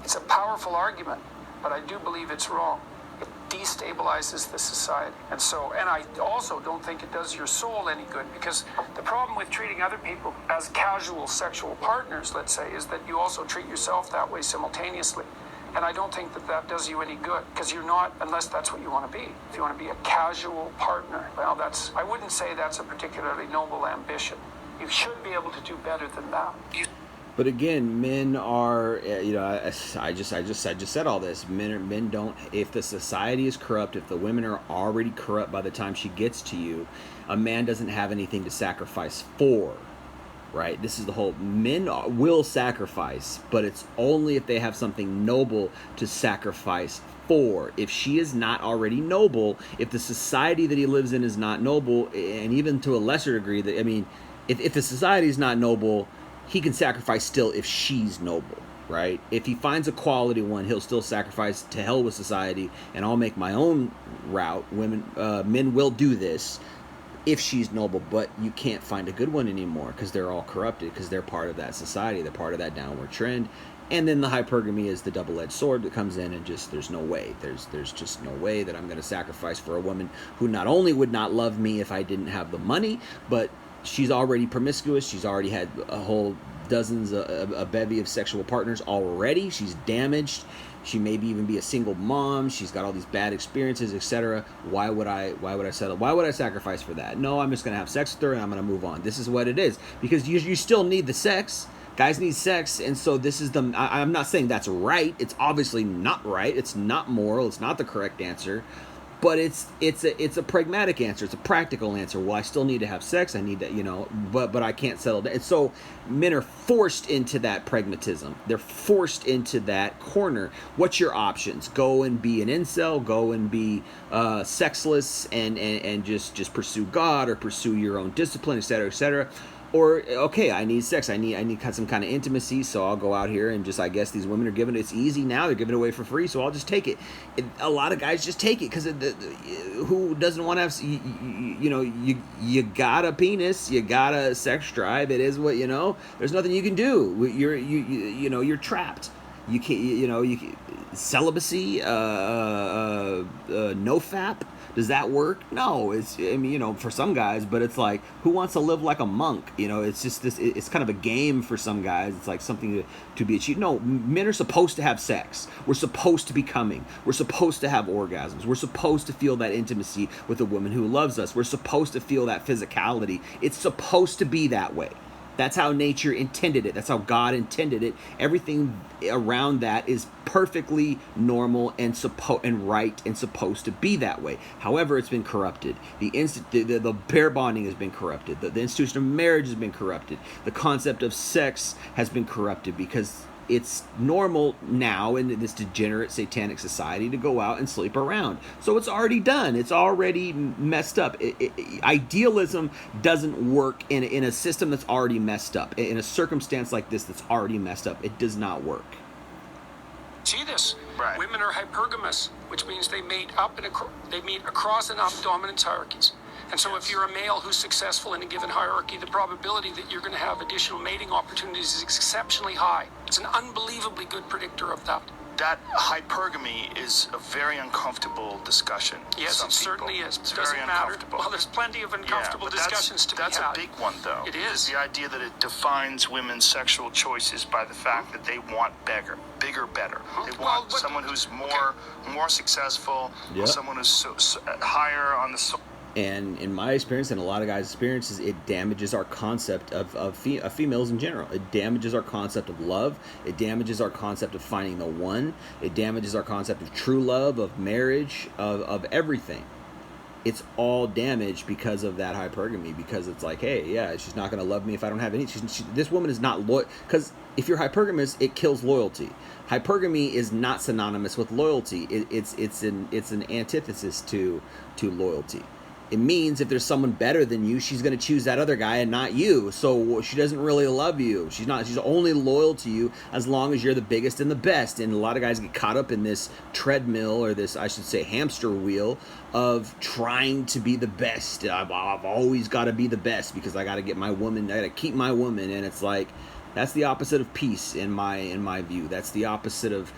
it's a powerful argument, but I do believe it's wrong. It destabilizes the society. And I also don't think it does your soul any good, because the problem with treating other people as casual sexual partners, let's say, is that you also treat yourself that way simultaneously. And I don't think that does you any good, because you're not, unless that's what you want to be. If you want to be a casual partner, well, I wouldn't say that's a particularly noble ambition. You should be able to do better than that. But again, men are, I just said all this. Men don't. If the society is corrupt, if the women are already corrupt by the time she gets to you, a man doesn't have anything to sacrifice for, right? This is the whole. Men will sacrifice, but it's only if they have something noble to sacrifice for. If she is not already noble, if the society that he lives in is not noble, and even to a lesser degree, if the society is not noble, he can sacrifice still if she's noble, right? If he finds a quality one, he'll still sacrifice to hell with society, and I'll make my own route. Men will do this if she's noble, but you can't find a good one anymore because they're all corrupted, because they're part of that society, they're part of that downward trend. And then the hypergamy is the double-edged sword that comes in, and just there's no way. There's just no way that I'm going to sacrifice for a woman who not only would not love me if I didn't have the money, but she's already promiscuous. She's already had a whole a bevy of sexual partners already. She's damaged. She maybe even be a single mom. She's got all these bad experiences, etc. Why would I settle? Why would I sacrifice for that? No, I'm just going to have sex with her and I'm going to move on. This is what it is. Because you still need the sex. Guys need sex, and so this is I'm not saying that's right. It's obviously not right. It's not moral. It's not the correct answer. But it's a pragmatic answer. It's a practical answer. Well, I still need to have sex. I need to, but I can't settle down. And so men are forced into that pragmatism. They're forced into that corner. What's your options? Go and be an incel. Go and be sexless and just pursue God, or pursue your own discipline, etc., etc. Or, okay, I need sex. I need some kind of intimacy, so I'll go out here and just, I guess these women are giving it. It's easy now. They're giving it away for free, so I'll just take it. A lot of guys just take it because who doesn't want to have, you got a penis, you got a sex drive. It is what, there's nothing you can do. You're trapped. You can't, celibacy, no fap. Does that work? No, for some guys, but it's like, who wants to live like a monk? It's just this, it's kind of a game for some guys. It's like something to be achieved. No, men are supposed to have sex. We're supposed to be coming. We're supposed to have orgasms. We're supposed to feel that intimacy with a woman who loves us. We're supposed to feel that physicality. It's supposed to be that way. That's how nature intended it. That's how God intended it. Everything around that is perfectly normal and right and supposed to be that way. However, it's been corrupted. The pair bonding has been corrupted. The institution of marriage has been corrupted. The concept of sex has been corrupted because it's normal now in this degenerate satanic society to go out and sleep around. So it's already done. It's already messed up. Idealism doesn't work in a system that's already messed up. In a circumstance like this that's already messed up, it does not work. See this? Right. Women are hypergamous, which means they mate across and up dominance hierarchies. And so if you're a male who's successful in a given hierarchy, the probability that you're going to have additional mating opportunities is exceptionally high. It's an unbelievably good predictor of that. That hypergamy is a very uncomfortable discussion. Yes, it certainly is. It's It doesn't very matter. uncomfortable. Well, there's plenty of uncomfortable discussions to be had. That's a big one, though. It is. The idea that it defines women's sexual choices by the fact that they want bigger, better. They want someone who's more successful, someone who's higher on the. And in my experience, and a lot of guys' experiences, it damages our concept of females in general. It damages our concept of love. It damages our concept of finding the one. It damages our concept of true love, of marriage, of everything. It's all damaged because of that hypergamy. Because it's like, hey, yeah, she's not going to love me if I don't have any. This woman is not loyal. Because if you're hypergamous, it kills loyalty. Hypergamy is not synonymous with loyalty. It's an antithesis to loyalty. It means if there's someone better than you, she's going to choose that other guy and not you. So she doesn't really love you. She's only loyal to you as long as you're the biggest and the best. And a lot of guys get caught up in this treadmill, or this, I should say, hamster wheel of trying to be the best. I've always got to be the best because I got to get my woman. I got to keep my woman. And it's like, that's the opposite of peace in my view. That's the opposite of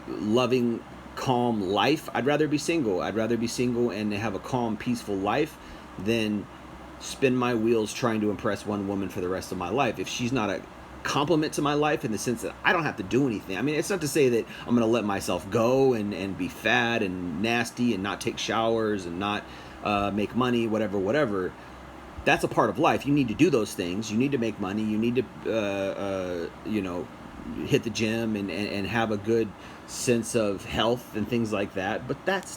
loving, calm life. I'd rather be single. I'd rather be single and have a calm, peaceful life than spin my wheels trying to impress one woman for the rest of my life. If she's not a compliment to my life in the sense that I don't have to do anything. I mean, it's not to say that I'm going to let myself go and be fat and nasty and not take showers and not make money, whatever. That's a part of life. You need to do those things. You need to make money. You need to, hit the gym and have a good sense of health and things like that. But that's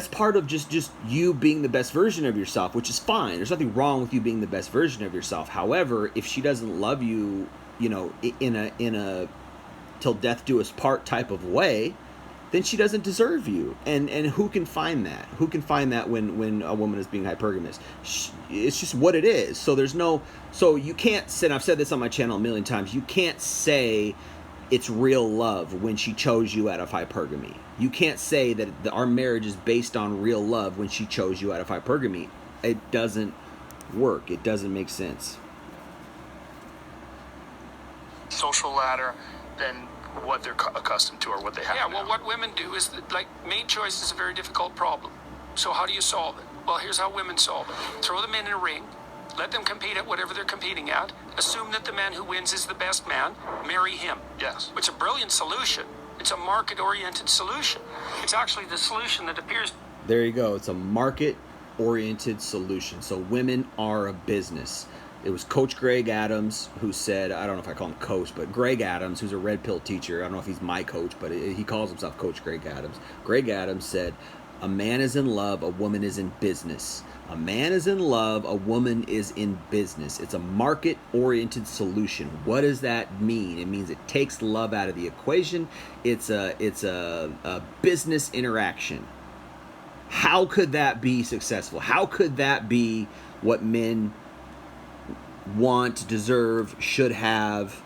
part of just you being the best version of yourself, which is fine. There's nothing wrong with you being the best version of yourself. However, if she doesn't love you, in a till death do us part type of way, then she doesn't deserve you. And who can find that? Who can find that when a woman is being hypergamous? It's just what it is. So you can't say, and I've said this on my channel a million times, you can't say it's real love when she chose you out of hypergamy. You can't say that our marriage is based on real love when she chose you out of hypergamy. It doesn't work. It doesn't make sense. Social ladder than what they're accustomed to or what they have. Yeah, now. well, what women do is that, like, mate choice is a very difficult problem. So how do you solve it? Well, here's how women solve it. Throw them in a ring, let them compete at whatever they're competing at, assume that the man who wins is the best man, marry him. Yes. It's a brilliant solution. It's a market-oriented solution. It's actually the solution that appears. There you go. It's a market-oriented solution. So women are a business. It was Coach Greg Adams who said, I don't know if I call him Coach, but Greg Adams, who's a red pill teacher. I don't know if he's my coach, but he calls himself Coach Greg Adams. Greg Adams said, a man is in love, a woman is in business. A man is in love, a woman is in business. It's a market-oriented solution. What does that mean? It means it takes love out of the equation. It's a business interaction. How could that be successful? How could that be what men want, deserve, should have?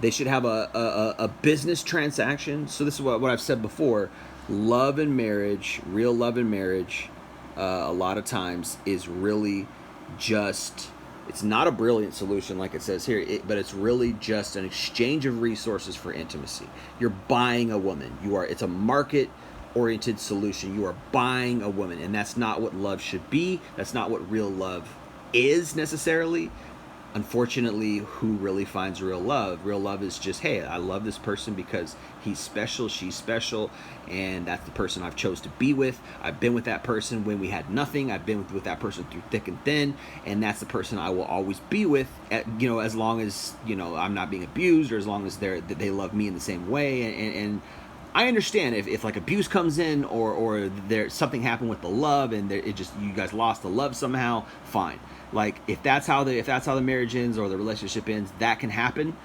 They should have a business transaction. So this is what I've said before. Love and marriage, real love and marriage, a lot of times is really just, it's not a brilliant solution like it says here, but it's really just an exchange of resources for intimacy. You're buying a woman. It's a market-oriented solution. You are buying a woman, and that's not what love should be. That's not what real love is necessarily. Unfortunately, who really finds real love? Real love is just, hey, I love this person because he's special, she's special, and that's the person I've chose to be with. I've been with that person when we had nothing. I've been with that person through thick and thin, and that's the person I will always be with, as long as, I'm not being abused, or as long as they love me in the same way. And I understand if like abuse comes in, or there's something happened with the love, and you guys lost the love somehow, fine. Like if that's how the marriage ends or the relationship ends, that can happen.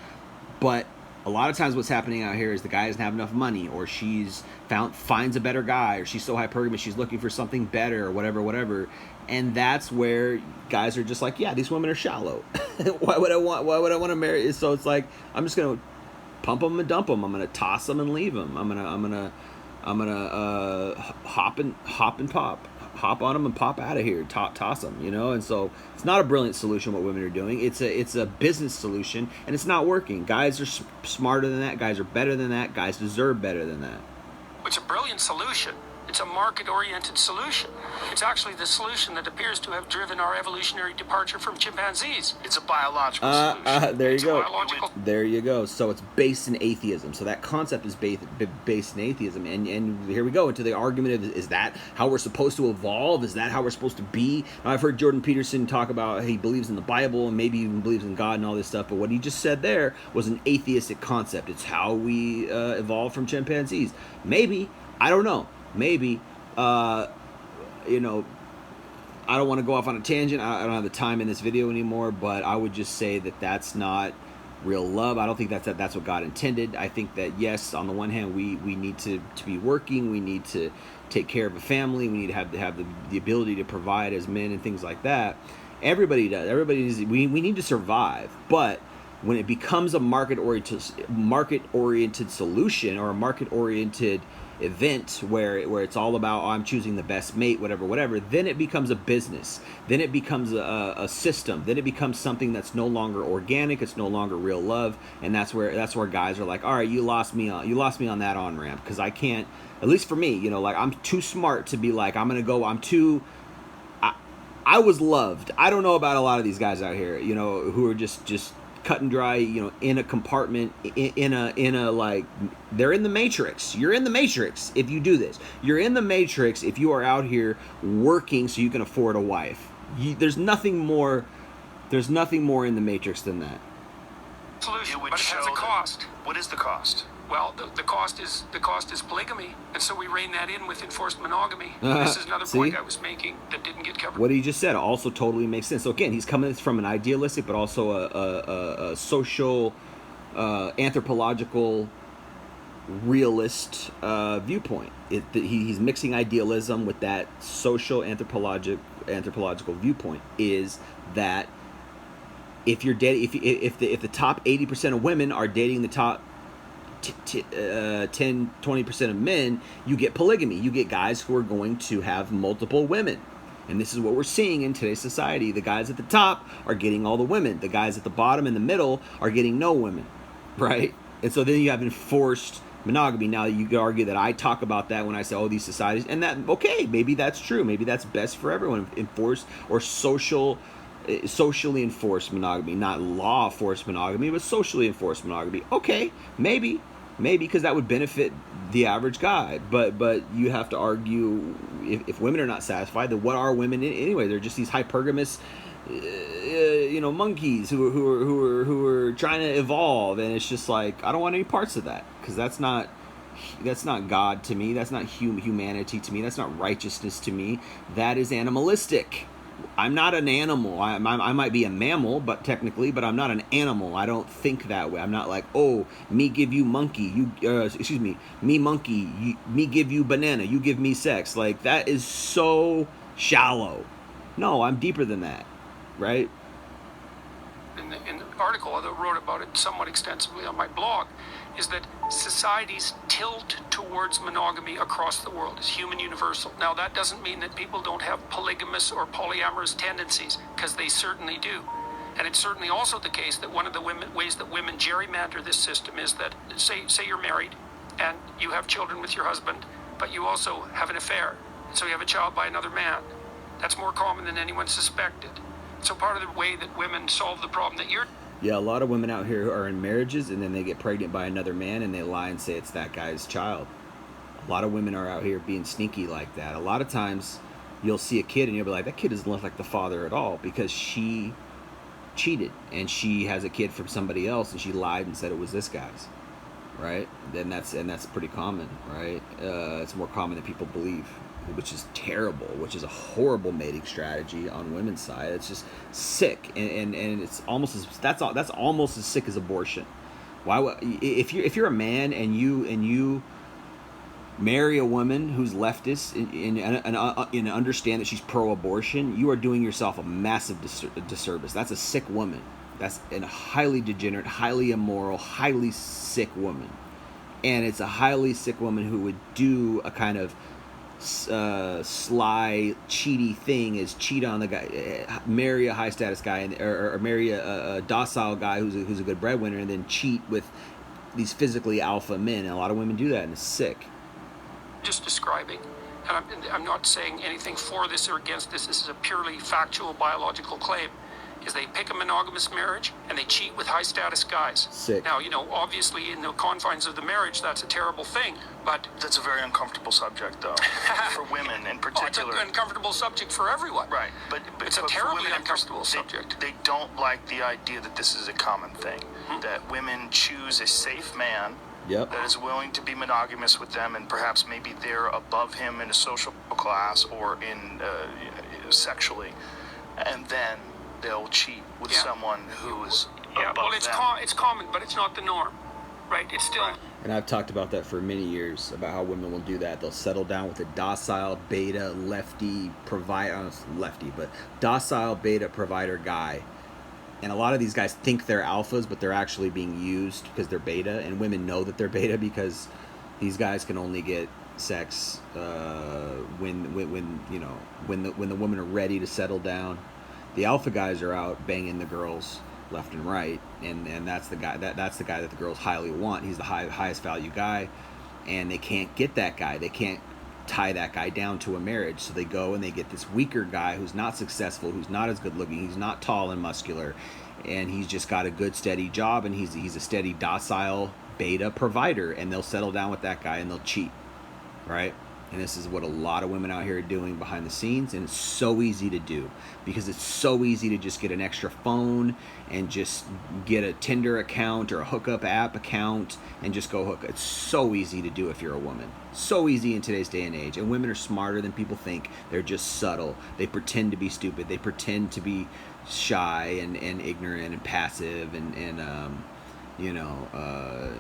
But a lot of times what's happening out here is the guy doesn't have enough money, or she's finds a better guy, or she's so hypergamous she's looking for something better, or whatever. And that's where guys are just like, yeah, these women are shallow. Why would I want to marry? So it's like, I'm just gonna pump them and dump them. I'm gonna toss them and leave them. I'm gonna hop and pop. Hop on them and pop out of here. Toss them, And so it's not a brilliant solution what women are doing. It's a business solution, and it's not working. Guys are smarter than that. Guys are better than that. Guys deserve better than that. It's a brilliant solution. It's a market-oriented solution. It's actually the solution that appears to have driven our evolutionary departure from chimpanzees. It's a biological solution. There you go. There you go. So it's based in atheism. So that concept is based in atheism. And here we go into the argument of, is that how we're supposed to evolve? Is that how we're supposed to be? Now, I've heard Jordan Peterson talk about he believes in the Bible and maybe even believes in God and all this stuff. But what he just said there was an atheistic concept. It's how we evolved from chimpanzees. Maybe. I don't know. Maybe, I don't want to go off on a tangent. I don't have the time in this video anymore, but I would just say that that's not real love. I don't think that's what God intended. I think that, yes, on the one hand, we need to be working. We need to take care of a family. We need to have the ability to provide as men and things like that. Everybody does. We need to survive. But when it becomes a market oriented solution, or a market oriented event where it's all about, I'm choosing the best mate, whatever, then it becomes a business. Then it becomes a system. Then it becomes something that's no longer organic. It's no longer real love. And that's where guys are like, all right, you lost me on that on ramp, because I can't. At least for me, like, I'm too smart to be like, I was loved. I don't know about a lot of these guys out here, who are just cut and dry, in a compartment, in a like, they're in the Matrix. You're in the Matrix if you do this. You're in the Matrix if you are out here working so you can afford a wife. There's nothing more in the Matrix than that. Solution, but it has a cost. What is the cost? Well, the cost is polygamy, and so we rein that in with enforced monogamy. This is another point I was making that didn't get covered. What he just said also totally makes sense. So again, he's coming from an idealistic, but also a social, anthropological, realist viewpoint. He's mixing idealism with that social anthropological viewpoint. Is that if you're dating, if the top 80% of women are dating the top 10-20% of men, you get polygamy. You get guys who are going to have multiple women. And this is what we're seeing in today's society. The guys at the top are getting all the women. The guys at the bottom and the middle are getting no women, right? And so then you have enforced monogamy. Now, you could argue that I talk about that when I say, these societies, and that, okay, maybe that's true. Maybe that's best for everyone. Enforced or socially enforced monogamy, not law enforced monogamy, but socially enforced monogamy. Okay, maybe, because that would benefit the average guy. But you have to argue, if women are not satisfied, then what are women anyway? They're just these hypergamous, monkeys who are trying to evolve, and it's just like, I don't want any parts of that, because that's not God to me. That's not humanity to me. That's not righteousness to me. That is animalistic. I'm not an animal. I might be a mammal, but I'm not an animal. I don't think that way. I'm not like, me give you monkey, me monkey, me give you banana, you give me sex. Like, that is so shallow. No, I'm deeper than that, right? In the article, I wrote about it somewhat extensively on my blog, is that society's tilt towards monogamy across the world is human universal. Now, that doesn't mean that people don't have polygamous or polyamorous tendencies, because they certainly do. And it's certainly also the case that one of the ways that women gerrymander this system is that, say you're married and you have children with your husband, but you also have an affair. So you have a child by another man. That's more common than anyone suspected. So part of the way that women solve the problem that you're... Yeah, a lot of women out here are in marriages, and then they get pregnant by another man, and they lie and say it's that guy's child. A lot of women are out here being sneaky like that. A lot of times, you'll see a kid, and you'll be like, that kid doesn't look like the father at all, because she cheated, and she has a kid from somebody else, and she lied and said it was this guy's, right? And that's pretty common, right? It's more common than people believe, which is terrible, which is a horrible mating strategy on women's side. It's just sick, and it's almost that's almost as sick as abortion. Why, if you're a man and you marry a woman who's leftist and understand that she's pro-abortion, you are doing yourself a massive disservice. That's a sick woman. That's a highly degenerate, highly immoral, highly sick woman, and it's a highly sick woman who would do a kind of sly, cheaty thing, is cheat on the guy, marry a high status guy, or marry a docile guy who's a good breadwinner, and then cheat with these physically alpha men. And a lot of women do that, and it's sick. Just describing, and I'm not saying anything for this or against this. This is a purely factual biological claim. Is they pick a monogamous marriage and they cheat with high status guys. Sick. Now, obviously in the confines of the marriage, that's a terrible thing, but... That's a very uncomfortable subject, though, for women in particular. It's an uncomfortable subject for everyone. Right, but it's a terribly uncomfortable subject. They don't like the idea that this is a common thing, that women choose a safe man that is willing to be monogamous with them, and perhaps maybe they're above him in a social class or in sexually, and then they'll cheat with someone who is Yeah, above well, it's them. it's common, but it's not the norm, right? It's still. And I've talked about that for many years, about how women will do that. They'll settle down with a docile beta lefty docile beta provider guy. And a lot of these guys think they're alphas, but they're actually being used because they're beta. And women know that they're beta because these guys can only get sex when the women are ready to settle down. The alpha guys are out banging the girls left and right, and that's the guy that's the guy that the girls highly want. He's the highest value guy, and they can't get that guy. They can't tie that guy down to a marriage, so they go and they get this weaker guy who's not successful, who's not as good looking, he's not tall and muscular, and he's just got a good steady job, and he's a steady docile beta provider, and they'll settle down with that guy and they'll cheat, right? And this is what a lot of women out here are doing behind the scenes, and it's so easy to do because it's so easy to just get an extra phone and just get a Tinder account or a hookup app account and just go hook. It's so easy to do if you're a woman. So easy in today's day and age. And women are smarter than people think. They're just subtle. They pretend to be stupid. They pretend to be shy and ignorant and passive and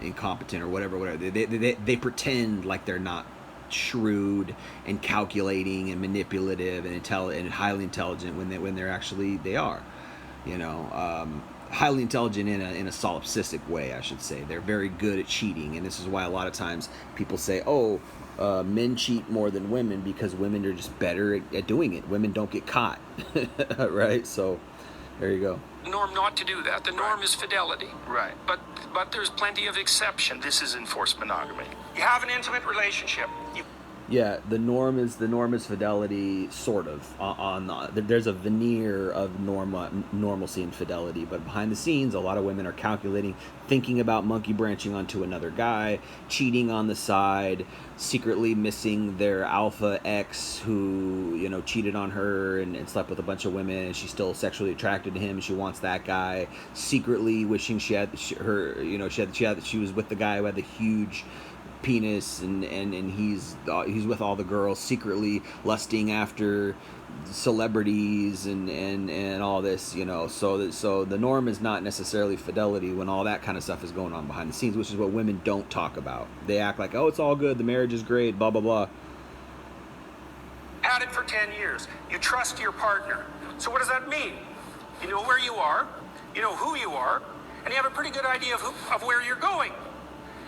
incompetent or whatever. They pretend like they're not shrewd and calculating and manipulative and and highly intelligent when they're actually they are, highly intelligent in a solipsistic way, I should say. They're very good at cheating, and this is why a lot of times people say, men cheat more than women because women are just better at doing it. Women don't get caught, right? So there you go. The norm not to do that. The norm is fidelity. Right. But there's plenty of exceptions. And this is enforced monogamy. You have an intimate relationship. Yeah, the norm is fidelity, sort of. There's a veneer of normalcy and fidelity, but behind the scenes, a lot of women are calculating, thinking about monkey branching onto another guy, cheating on the side, secretly missing their alpha ex who cheated on her and slept with a bunch of women, and she's still sexually attracted to him. She wants that guy. Secretly wishing she was with the guy who had the huge penis, and he's with all the girls, secretly lusting after celebrities and all this, so the norm is not necessarily fidelity when all that kind of stuff is going on behind the scenes, which is what women don't talk about. They act like, oh, it's all good, the marriage is great, blah blah blah. Had it for 10 years. You trust your partner. So what does that mean? You know where you are, you know who you are, and you have a pretty good idea of where you're going.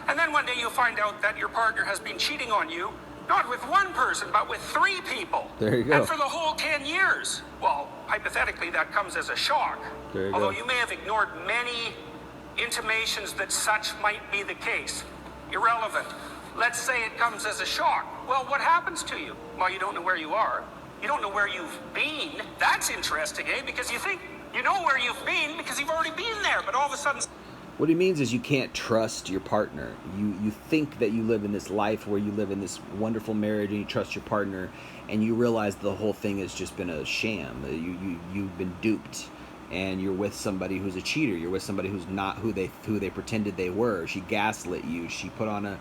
And then one day you'll find out that your partner has been cheating on you, not with one person, but with 3 people. There you go. And for the whole 10 years. Well, hypothetically, that comes as a shock. There you Although go. you may have ignored many intimations that such might be the case. Irrelevant. Let's say it comes as a shock. Well, what happens to you? Well, you don't know where you are. You don't know where you've been. That's interesting, eh? Because you think you know where you've been because you've already been there, but all of a sudden... What he means is you can't trust your partner. You think that you live in this life where you live in this wonderful marriage and you trust your partner, and you realize the whole thing has just been a sham. You've been duped, and you're with somebody who's a cheater. You're with somebody who's not who they pretended they were. She gaslit you. She put on a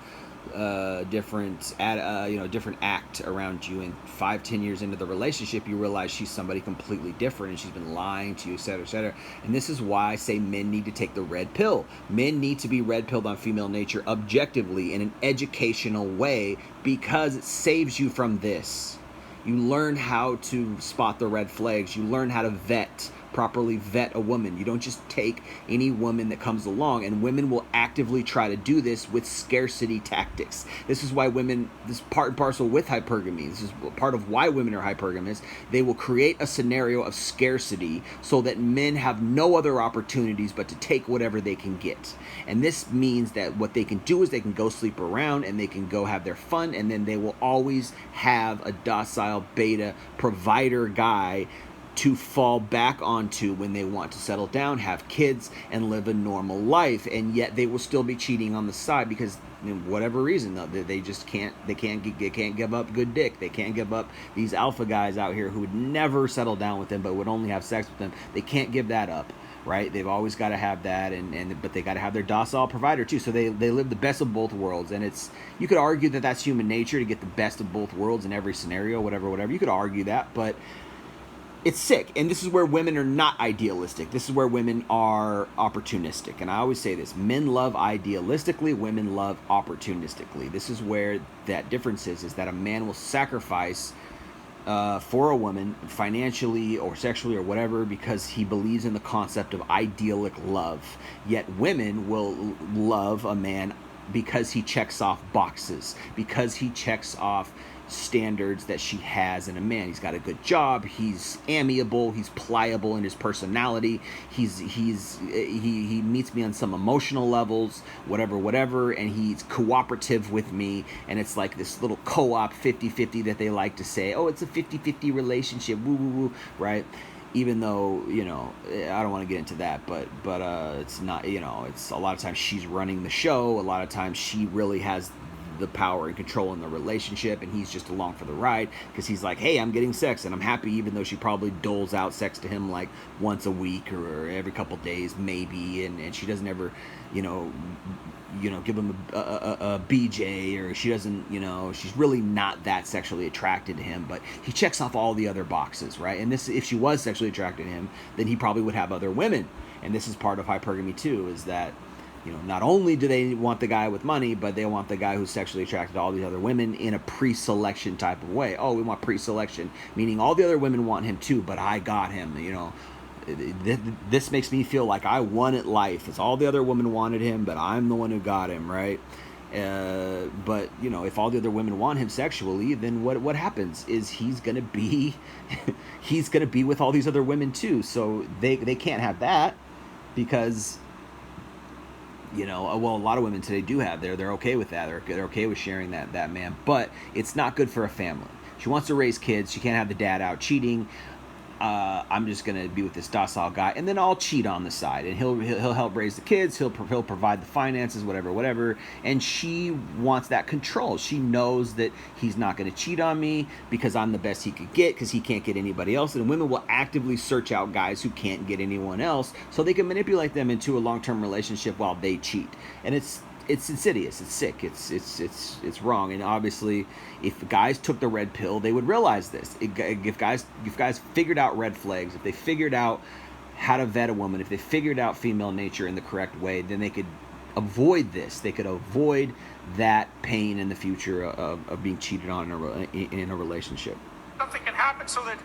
different act around you, and 5-10 years into the relationship you realize she's somebody completely different, and she's been lying to you, etc., etc. And this is why I say men need to take the red pill. Men need to be red pilled on female nature objectively in an educational way, because it saves you from this. You learn how to spot the red flags. You learn how to properly vet a woman. You don't just take any woman that comes along, and women will actively try to do this with scarcity tactics. This is why women, this is part and parcel with hypergamy. This is part of why women are hypergamous. They will create a scenario of scarcity so that men have no other opportunities but to take whatever they can get. And this means that what they can do is they can go sleep around and they can go have their fun, and then they will always have a docile beta provider guy to fall back onto when they want to settle down, have kids, and live a normal life. And yet they will still be cheating on the side because, whatever reason, they just can't give up good dick. They can't give up these alpha guys out here who would never settle down with them but would only have sex with them. They can't give that up, right? They've always got to have that, but they got to have their docile provider too. So they live the best of both worlds, and you could argue that that's human nature to get the best of both worlds in every scenario, whatever. You could argue that, but It's sick. And this is where women are not idealistic. This is where women are opportunistic. And I always say this: men love idealistically, women love opportunistically. This is where that difference is that a man will sacrifice for a woman financially or sexually or whatever because he believes in the concept of idyllic love. Yet women will love a man because he checks off boxes, because he checks off standards that she has in a man. He's got a good job, he's amiable, he's pliable in his personality, he meets me on some emotional levels, whatever, and he's cooperative with me, and it's like this little co-op 50-50 that they like to say, oh, it's a 50-50 relationship, woo woo woo, right? Even though, I don't want to get into that, but it's not, it's a lot of times she's running the show, a lot of times she really has the power and control in the relationship, and he's just along for the ride because he's like, hey, I'm getting sex and I'm happy, even though she probably doles out sex to him like once a week or every couple days maybe, and she doesn't ever give him a BJ, or she doesn't, she's really not that sexually attracted to him, but he checks off all the other boxes, right? And this, if she was sexually attracted to him, then he probably would have other women. And this is part of hypergamy too, is that not only do they want the guy with money, but they want the guy who's sexually attracted to all these other women in a pre-selection type of way. Oh, we want pre-selection, meaning all the other women want him too, but I got him, This makes me feel like I won at life. It's all the other women wanted him, but I'm the one who got him, right? But if all the other women want him sexually, then what happens is he's gonna be with all these other women too. So they can't have that because a lot of women today do have. They're okay with that. They're okay with sharing that man, but it's not good for a family. She wants to raise kids. She can't have the dad out cheating. I'm just gonna be with this docile guy, and then I'll cheat on the side, and he'll help raise the kids. He'll provide the finances, whatever. And she wants that control. She knows that he's not gonna cheat on me because I'm the best he could get, because he can't get anybody else. And women will actively search out guys who can't get anyone else, so they can manipulate them into a long-term relationship while they cheat. And it's insidious. It's sick. It's wrong. And obviously, if guys took the red pill, they would realize this. If guys figured out red flags, if they figured out how to vet a woman, if they figured out female nature in the correct way, then they could avoid this. They could avoid that pain in the future of being cheated on in a relationship. Something can happen so that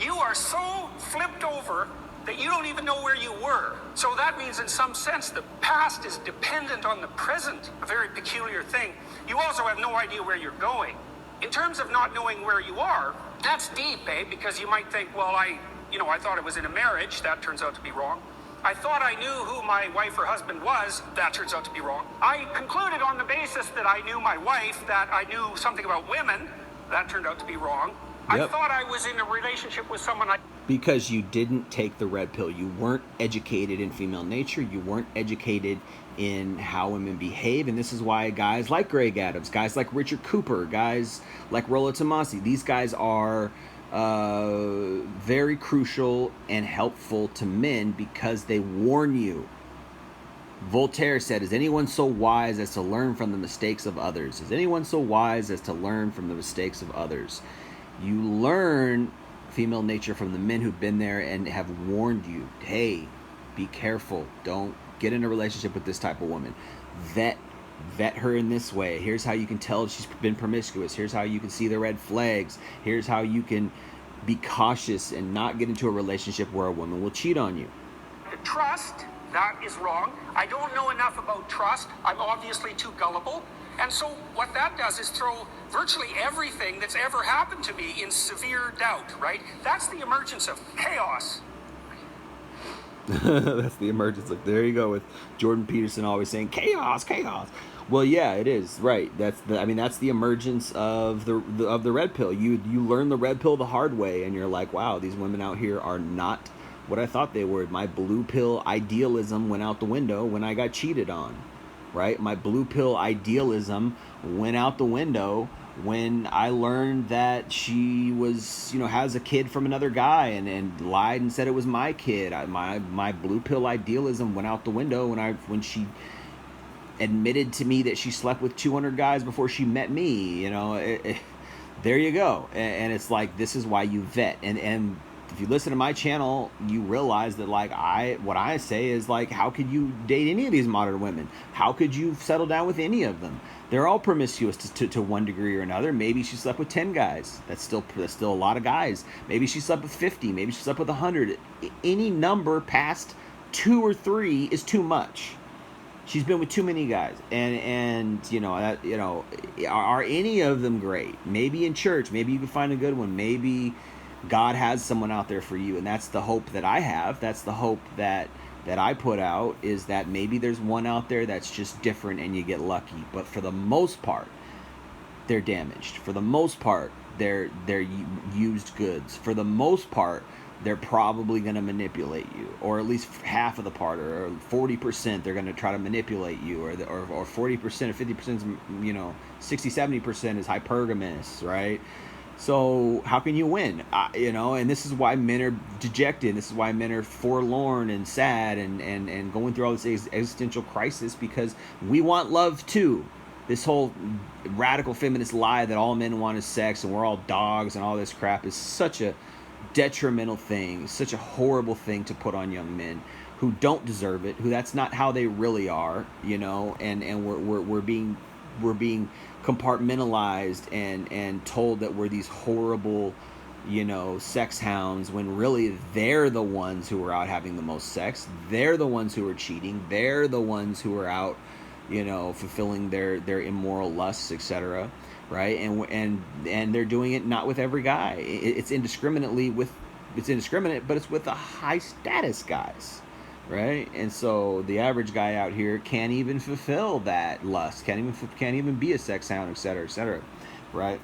you are so flipped over that you don't even know where you were. So that means, in some sense, the past is dependent on the present, a very peculiar thing. You also have no idea where you're going. In terms of not knowing where you are, that's deep, because you might think, well, I thought I was in a marriage. That turns out to be wrong. I thought I knew who my wife or husband was. That turns out to be wrong. I concluded on the basis that I knew my wife, that I knew something about women. That turned out to be wrong. Yep. I thought I was in a relationship with someone because you didn't take the red pill. You weren't educated in female nature. You weren't educated in how women behave. And this is why guys like Greg Adams, guys like Richard Cooper, guys like Rollo Tomasi, these guys are very crucial and helpful to men because they warn you. Voltaire said, is anyone so wise as to learn from the mistakes of others? Is anyone so wise as to learn from the mistakes of others? You learn female nature from the men who've been there and have warned you, hey, be careful. Don't get in a relationship with this type of woman. Vet her in this way. Here's how you can tell she's been promiscuous. Here's how you can see the red flags. Here's how you can be cautious and not get into a relationship where a woman will cheat on you. Trust, that is wrong. I don't know enough about trust. I'm obviously too gullible. And so what that does is throw virtually everything that's ever happened to me in severe doubt, right? That's the emergence of chaos. That's the emergence. Like, there you go with Jordan Peterson always saying chaos. Well, yeah, it is, right. That's the emergence of the red pill. You learn the red pill the hard way, and you're like, wow, these women out here are not what I thought they were. My blue pill idealism went out the window when I got cheated on. Right? My blue pill idealism went out the window when I learned that she was, has a kid from another guy and lied and said it was my kid. My blue pill idealism went out the window when she admitted to me that she slept with 200 guys before she met me. There you go. And it's like, this is why you vet. And if you listen to my channel, you realize that like what I say is like, how could you date any of these modern women? How could you settle down with any of them? They're all promiscuous to one degree or another. Maybe she slept with 10 guys. That's still a lot of guys. Maybe she slept with 50. Maybe she slept with 100. Any number past 2 or 3 is too much. She's been with too many guys, and are any of them great? Maybe in church, maybe you can find a good one. Maybe God has someone out there for you, and that's the hope that I have. That's the hope that I put out, is that maybe there's one out there that's just different, and you get lucky. But for the most part, they're damaged. For the most part, they're used goods. For the most part, they're probably going to manipulate you, or at least half of the part, or 40% they're going to try to manipulate you, or 40% or 50%, 60, 70% is hypergamous, right? So how can you win? And this is why men are dejected. This is why men are forlorn and sad and going through all this existential crisis, because we want love too. This whole radical feminist lie that all men want is sex and we're all dogs and all this crap is such a detrimental thing, such a horrible thing to put on young men who don't deserve it, who that's not how they really are, and we're being compartmentalized and told that we're these horrible, sex hounds, when really they're the ones who are out having the most sex. They're the ones who are cheating. They're the ones who are out, fulfilling their immoral lusts, etc. Right? And they're doing it not with every guy. It's indiscriminate, but it's with the high status guys, right? And so the average guy out here can't even fulfill that lust, can't even be a sex hound, etc., right?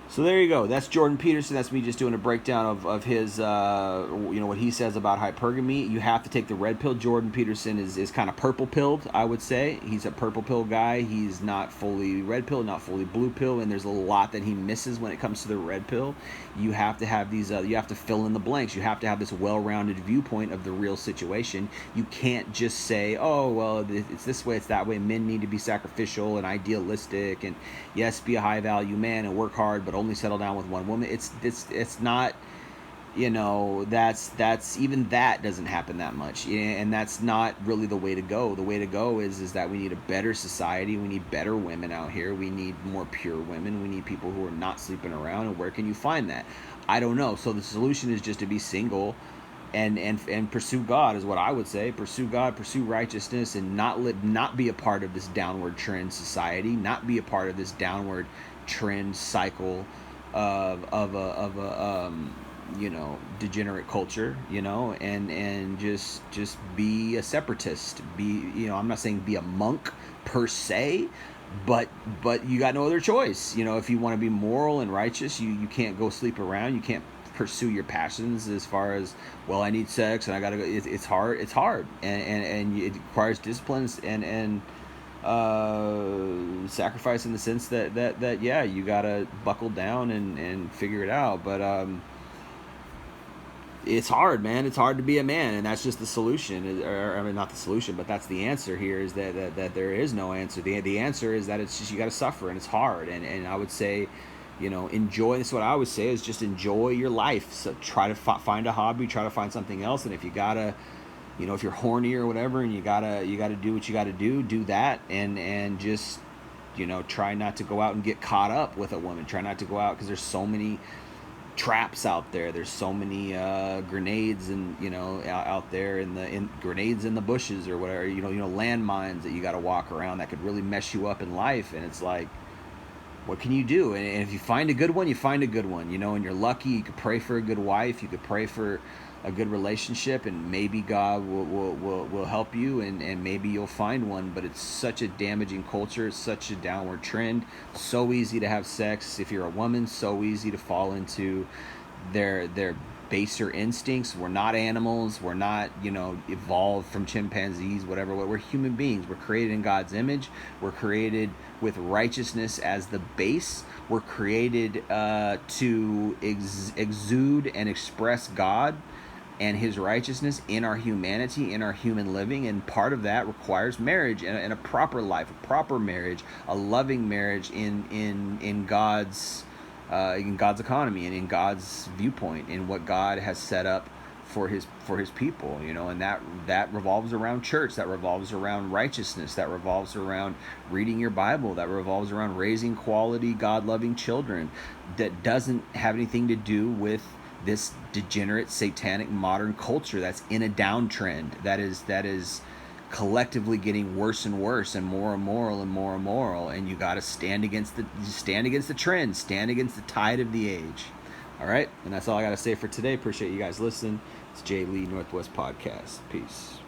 So there you go. That's Jordan Peterson. That's me just doing a breakdown of his, what he says about hypergamy. You have to take the red pill. Jordan Peterson is kind of purple pilled, I would say. He's a purple pill guy. He's not fully red pill, not fully blue pill, and there's a lot that he misses when it comes to the red pill. You have to have these, you have to fill in the blanks. You have to have this well-rounded viewpoint of the real situation. You can't just say, oh, well, it's this way, it's that way. Men need to be sacrificial and idealistic, and yes, be a high-value man and work hard, but only settle down with one woman. It's not, that's even that doesn't happen that much, and that's not really the way to go. The way to go is that we need a better society. We need better women out here. We need more pure women. We need people who are not sleeping around. And where can you find that? I don't know. So the solution is just to be single and pursue God, is what I would say. Pursue God, pursue righteousness, and not be a part of this downward trend society, not be a part of this downward trend cycle of a degenerate culture, and just be a separatist. I'm not saying be a monk per se, but you got no other choice. If you want to be moral and righteous, you can't go sleep around. You can't pursue your passions as far as, well, I need sex and I gotta go. It's hard, and it requires discipline and sacrifice, in the sense that yeah, you gotta buckle down and figure it out. But it's hard, man. It's hard to be a man, and that's just the solution. Or, I mean, not the solution, but that's the answer here, is that there is no answer. The answer is that it's just, you gotta suffer, and it's hard. And I would say, enjoy. This is what I always say, is just enjoy your life. So try to find a hobby, try to find something else, and if you gotta, if you're horny or whatever, and you gotta do what you gotta do that, and just, try not to go out and get caught up with a woman. Try not to go out, because there's so many traps out there. There's so many grenades and out there in grenades in the bushes or whatever. Landmines that you got to walk around that could really mess you up in life. And it's like, what can you do? And if you find a good one, you find a good one. And you're lucky. You could pray for a good wife. You could pray for a good relationship, and maybe God will help you, and maybe you'll find one. But it's such a damaging culture. It's such a downward trend. So easy to have sex if you're a woman. So easy to fall into their baser instincts. We're not animals. We're not, evolved from chimpanzees, whatever. We're human beings. We're created in God's image. We're created with righteousness as the base. We're created to exude and express God and his righteousness in our humanity, in our human living, and part of that requires marriage and a proper life, a proper marriage, a loving marriage in God's in God's economy and in God's viewpoint, in what God has set up for his people, you know, and that revolves around church, that revolves around righteousness, that revolves around reading your Bible, that revolves around raising quality, God-loving children, that doesn't have anything to do with this degenerate, satanic, modern culture that's in a downtrend, that is collectively getting worse and worse and more immoral and more immoral, and you got to stand against the trend, stand against the tide of the age. All right, and that's all I got to say for today. Appreciate you guys listening. It's Jay Lee Northwest Podcast. Peace.